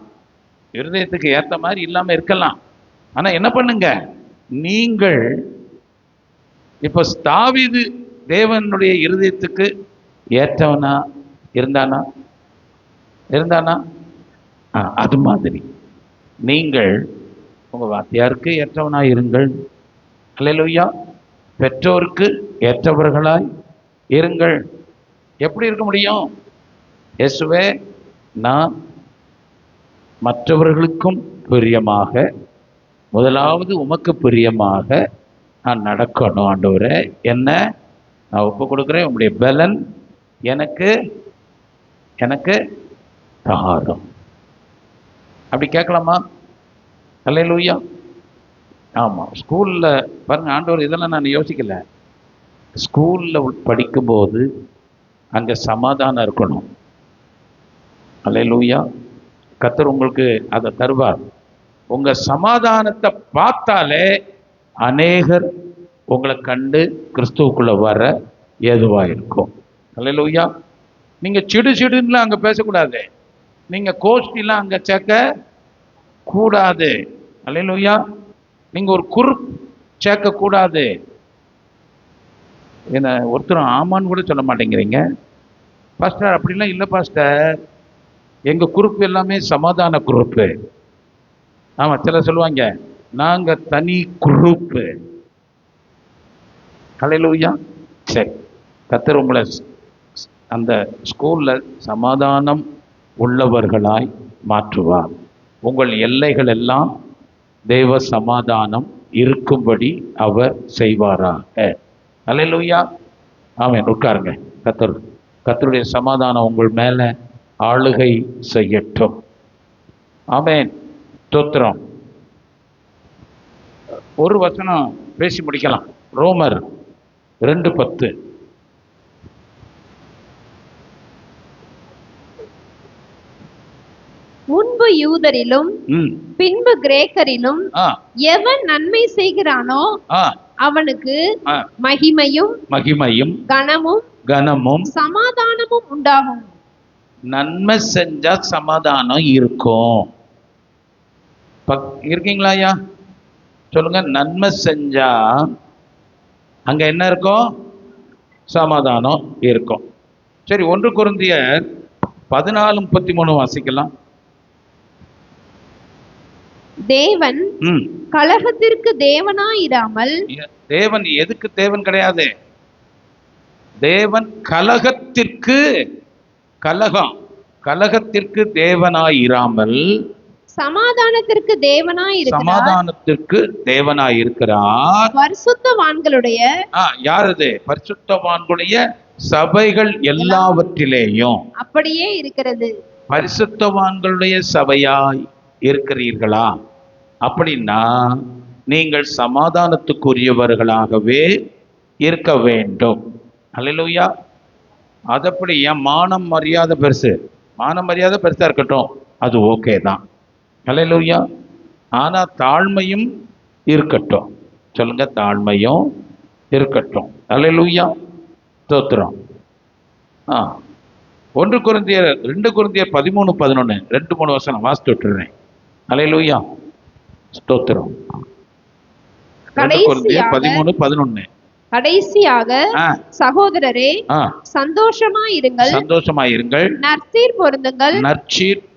இருதயத்துக்கு ஏற்ற மாதிரி இல்லாமல் இருக்கலாம். ஆனால் என்ன பண்ணுங்க, நீங்கள் இப்போ தாவீது தேவனுடைய இருதயத்துக்கு ஏற்றவனா இருந்தானா? அது மாதிரி நீங்கள் உங்கள் வாத்தியாருக்கு ஏற்றவனாய் இருங்கள். அல்லேலூயா. பெற்றோருக்கு ஏற்றவர்களாய் இருங்கள். எப்படி இருக்க முடியும்? இயேசுவே, நான் மற்றவர்களுக்கும் பிரியமாக, முதலாவது உமக்கு பிரியமாக நான் நடக்கணும். ஆண்டவரே, என்ன நான் ஒப்பு கொடுக்குறேன். உங்களுடைய பலன் எனக்கு தாரும். அப்படி கேட்கலாமா? அல்லேலூயா. ஆமாம். ஸ்கூலில் பாருங்க, ஆண்டவர் இதெல்லாம் நான் யோசிக்கல. ஸ்கூலில் படிக்கும்போது அங்கே சமாதானம் இருக்கணும். அல்லேலூயா. கர்த்தர் உங்களுக்கு அதை தருவார். உங்க சமாதானத்தை பார்த்தாலே அநேகர் உங்களை கண்டு கிறிஸ்துவுக்குள்ள வர ஏதுவா இருக்கும். அல்லேலூயா. நீங்க சிடு சிடுன்னு அங்க பேசக்கூடாது, நீங்க கோஷ்டிலாம் அங்க சேர்க்க கூடாது. அல்லேலூயா. நீங்க ஒரு குரூப் சேர்க்க கூடாது. என்ன ஒருத்தரும் ஆமான்னு கூட சொல்ல மாட்டேங்கிறீங்க. பாஸ்டர் அப்படிலாம் இல்லை பாஸ்டர், எங்க குரூப் எல்லாமே சமாதான குரூப்பு. ஆமா, சில சொல்லுவாங்க நாங்க தனி குரூப்பு. அல்லேலூயா. சரி, கர்த்தர் உங்களை அந்த ஸ்கூல்ல சமாதானம் உள்ளவர்களாய் மாற்றுவார். உங்கள் எல்லைகள் எல்லாம் தேவ சமாதானம் இருக்கும்படி அவர் செய்வாராக. அல்லேலூயா. ஆமென். உட்காருங்க. கர்த்தருடைய சமாதானம் உங்கள் மேல ஆளுகை செய்யட்டும். ஆமென். ஸ்தோத்திரம். ஒரு வசனம் பேசி முடிக்கலாம். ரோமர் 2:10. முன்பு யூதரிலும் பின்பு கிரேக்கரிலும் எவன் நன்மை செய்கிறானோ அவனுக்கு மகிமையும் கனமும் சமாதானமும் உண்டாகும். நன்மை செஞ்சா சமாதானம் இருக்கும். இருக்கீங்களா ஐயா? சொல்லுங்க. நன்மை செஞ்சா அங்க என்ன இருக்கும்? சமாதானம் இருக்கும். சரி, 1 கொரிந்தியர் 14:33 வாசிக்கலாம். தேவன் கலகத்திற்கு தேவனாயிராமல். தேவன் எதுக்கு தேவன் கிடையாது? தேவன் கலகத்திற்கு தேவனாயிராமல் சமாதானத்திற்கு தேவனாயிருக்கிறார். பரிசுத்தவான்களுடைய யாரது? பரிசுத்தவான்களுடைய சபைகள் எல்லாவற்றிலேயும் அப்படியே இருக்கிறது. பரிசுத்தவான்களுடைய சபையாய் இருக்கிறீர்களா? அப்படின்னா நீங்கள் சமாதானத்துக்குரியவர்களாகவே இருக்க வேண்டும். அல்லேலூயா. அதப்படி என் மானம் மரியாதை பெருசா இருக்கட்டும், அது ஓகே தான். அல்லேலூயா. ஆனா தாழ்மையும் இருக்கட்டும். சொல்லுங்க, தாழ்மையும் இருக்கட்டும். அல்லேலூயா. ஸ்தோத்திரம். 2 கொரிந்தியர் 13:11 2-3 வசனம் வாசித்து விட்டுறேன். அல்லேலூயா. ஸ்தோத்திரம். 2 கொரிந்தியர் 13:11. கடைசியாக சகோதரரே, சந்தோஷமாயிருங்கள், நற்சீர்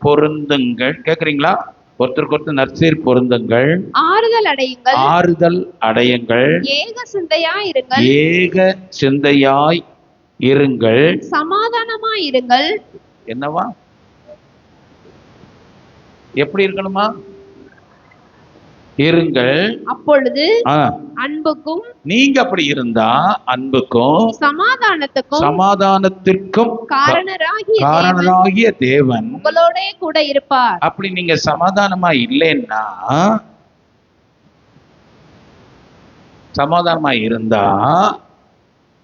பொருந்துங்கள். கேக்குறீங்களா? ஒருத்தருக்கு ஒருத்தர் நற்சீர் பொருந்துங்கள், ஆறுதல் அடையுங்கள், ஏக சிந்தையாய் இருங்கள், சமாதானமாயிருங்கள். என்னவா? எப்படி இருக்கணுமா? இருங்கள். அப்பொழுது அன்புக்கும், நீங்க அப்படி இருந்தா அன்புக்கும் சமாதானத்திற்கும் காரணராகிய தேவன் உங்களோட கூட இருப்பார். அப்படி நீங்க சமாதானமா இல்லைன்னா, சமாதானமா இருந்தா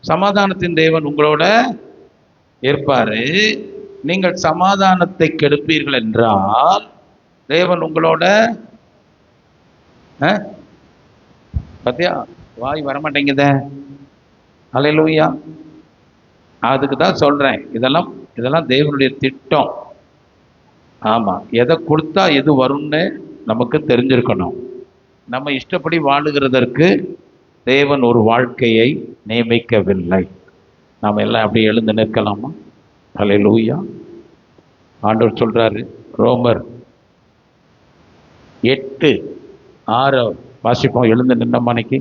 சமாதானத்தின் தேவன் உங்களோட இருப்பாரு. நீங்கள் சமாதானத்தை கெடுப்பீர்கள் என்றால் தேவன் உங்களோட பத்தியா வாய் வரமாட்டேங்குத. அல்லேலூயா. அதுக்கு தான் சொல்றேன், இதெல்லாம் தேவனுடைய திட்டம். ஆமா, எதை கொடுத்தா எது வரும்னு நமக்கு தெரிஞ்சிருக்கணும். நம்ம இஷ்டப்படி வாழுகிறதற்கு தேவன் ஒரு வாழ்க்கையை நியமிக்கவில்லை. நாம் எல்லாம் அப்படி எழுந்து நிற்கலாமா? அல்லேலூயா. ஆண்டவர் சொல்றாரு, ரோமர் 8:6 வாசிப்போம். எழுந்து நின்ன மணிக்கு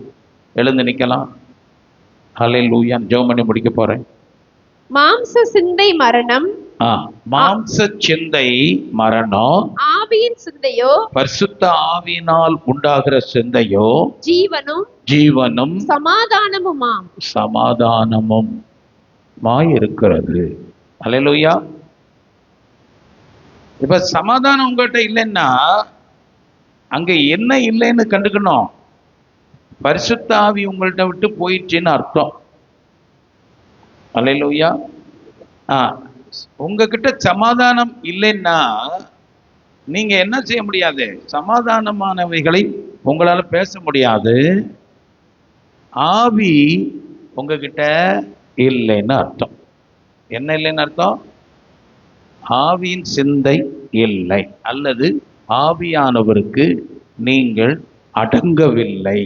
எழுந்து நிற்கலாம். அல்லேலூயா. ஜெபம் பண்ணி முடிக்க போறேன். மாம்ச சிந்தை மரணம், ஆவியின் சிந்தையோ, பரிசுத்த ஆவியினால் உண்டாகிற சிந்தையோ ஜீவனும் சமாதானமும் இருக்கிறது. அல்லேலூயா. இப்ப சமாதானம் உங்கள்கிட்ட இல்லைன்னா அங்க என்ன இல்லைன்னு கண்டுக்கணும். பரிசுத்த ஆவி உங்கள்கிட்ட விட்டு போயிடுச்சுன்னு அர்த்தம். அல்லேலூயா. உங்ககிட்ட சமாதானம் இல்லைன்னா நீங்க என்ன செய்ய முடியாது? சமாதானமானவைகளை உங்களால பேச முடியாது. ஆவி உங்ககிட்ட இல்லைன்னு அர்த்தம். என்ன இல்லைன்னு அர்த்தம்? ஆவியின் சிந்தை இல்லை, அல்லது ஆவியானவருக்கு நீங்கள் அடங்கவில்லை,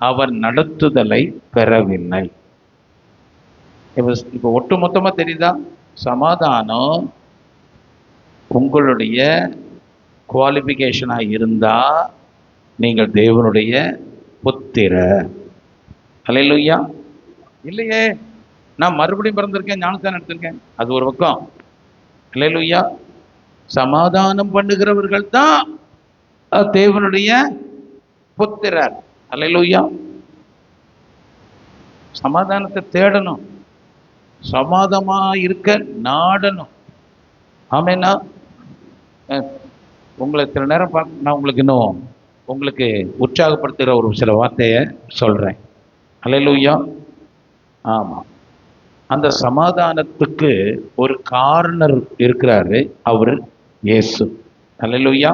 அவர் நடத்துதலை பெறவில்லை. இப்போ ஒட்டு மொத்தமா தெரியுதா? சமாதானம் உங்களுடைய குவாலிஃபிகேஷனாக இருந்தா நீங்கள் தேவனுடைய புத்திரர். அல்லேலூயா. இல்லையே, நான் மறுபடியும் பிறந்திருக்கேன், ஞானஸ்தானம் எடுத்திருக்கேன், அது ஒரு பக்கம். அல்லேலூயா. சமாதானம் பண்ணுகிறவர்கள் தான் தேவனுடைய புத்திரர். அல்லேலூயா. சமாதானத்தை தேடணும், சமாதானமா இருக்க நாடணும். ஆமேனா? உங்களை சில நேரம் பார்க்க நான் உங்களுக்கு இன்னும் உங்களுக்கு உற்சாகப்படுத்துகிற ஒரு சில வார்த்தையை சொல்கிறேன். அல்லேலூயா. ஆமாம், அந்த சமாதானத்துக்கு ஒரு காரணர் இருக்கிறாரு, அவர் இயேசு. அல்லேலூயா.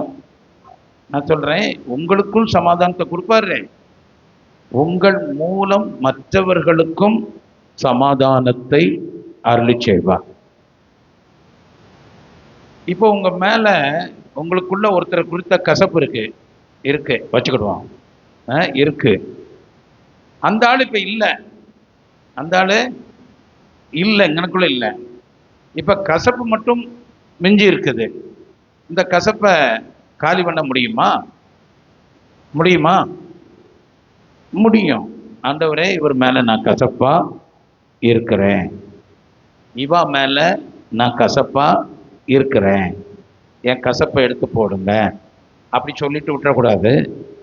நான் சொல்கிறேன், உங்களுக்கும் சமாதானத்தை கொடுப்பாரு, உங்கள் மூலம் மற்றவர்களுக்கும் சமாதானத்தை அருளி செய்வார். இப்போ உங்க மேல உங்களுக்குள்ள ஒருத்தர் குறித்த கசப்பு இருக்கு வச்சுக்கிடுவோம், இருக்கு. அந்த ஆள் இப்ப இல்லை, அந்த ஆளு இல்லை, எனக்குள்ள இல்லை. இப்ப கசப்பு மட்டும் மிஞ்சி இருக்குது. இந்த கசப்பை காலி பண்ண முடியுமா? முடியுமா? முடியும். ஆண்டவரே, இவர் மேல நான் கசப்பா இருக்கிறேன், இவா மேல நான் கசப்பா இருக்கிறேன், என் கசப்பை எடுத்து போடுங்க அப்படி சொல்லிட்டு விட்டுறக்கூடாது.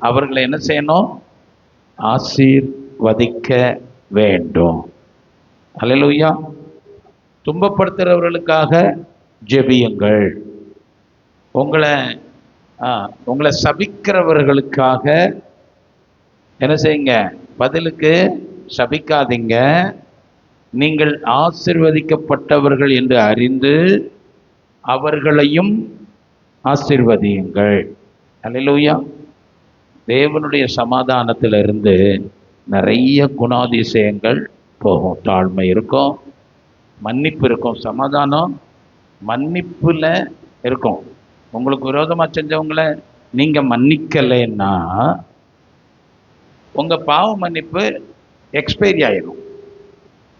அவர்களை என்ன செய்யணும்? ஆசீர்வதிக்க வேண்டும். அல்லேலூயா. துன்பப்படுத்துகிறவர்களுக்காக ஜெபியுங்கள். உங்களை சபிக்கிறவர்களுக்காக என்ன செய்யுங்க? பதிலுக்கு சபிக்காதீங்க. நீங்கள் ஆசீர்வதிக்கப்பட்டவர்கள் என்று அறிந்து அவர்களையும் ஆசீர்வதியுங்கள். அல்லேலூயா. தேவனுடைய சமாதானத்திலிருந்து நிறைய குணாதிசயங்கள் போகும். தாழ்மை இருக்கும், மன்னிப்பு இருக்கும். சமாதானம் மன்னிப்புல இருக்கும். உங்களுக்கு விரோதமா செஞ்சவங்களை நீங்க மன்னிக்கலைன்னா உங்க பாவ மன்னிப்பு எக்ஸ்பைரி ஆயிடும்,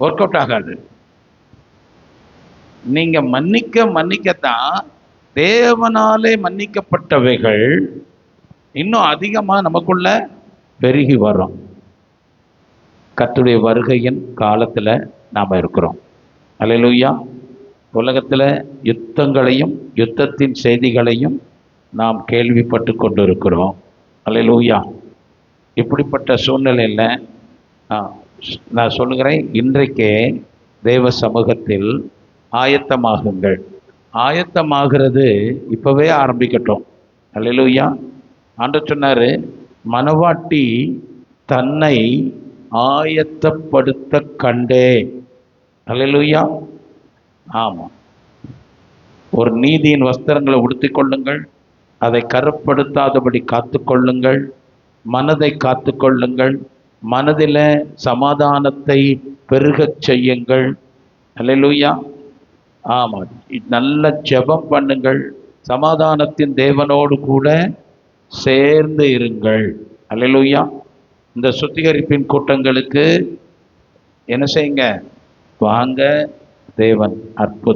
ஒர்க் அவுட் ஆகாது. நீங்க மன்னிக்கத்தான் தேவனாலே மன்னிக்கப்பட்டவைகள் இன்னும் அதிகமா நமக்குள்ள பெருகி வரும். கர்த்தருடைய வருகையின் காலத்துல நாம இருக்கிறோம். அல்லேலூயா. உலகத்துல யுத்தங்களையும் யுத்தத்தின் செய்திகளையும் நாம் கேள்விப்பட்டு கொண்டிருக்கிறோம். அல்லேலூயா. இப்படிப்பட்ட சூழ்நிலையில் நான் சொல்லுகிறேன், இன்றைக்கே தேவ சமூகத்தில் ஆயத்தமாகுங்கள். ஆயத்தமாகிறது இப்பவே ஆரம்பிக்கட்டும். அல்லேலூயா. ஆண்டவர் சொன்னாரு, மணவாட்டி தன்னை ஆயத்தப்படுத்த கண்டே. அல்லேலூயா. ஆமாம். ஒரு நீதியின் வஸ்திரங்களை உடுத்திக் கொள்ளுங்கள், அதை கருப்படுத்தாதபடி காத்து கொள்ளுங்கள், மனதை காத்து கொள்ளுங்கள், மனதில் சமாதானத்தை பெருகச் செய்யுங்கள். அல்லேலூயா. ஆமாம். நல்ல ஜெபம் பண்ணுங்கள், சமாதானத்தின் தேவனோடு கூட சேர்ந்து இருங்கள். அல்லேலூயா. இந்த சுத்திகரிப்பின் கூட்டங்களுக்கு என்ன செய்யுங்க? வாங்க. தேவன் அற்புதம்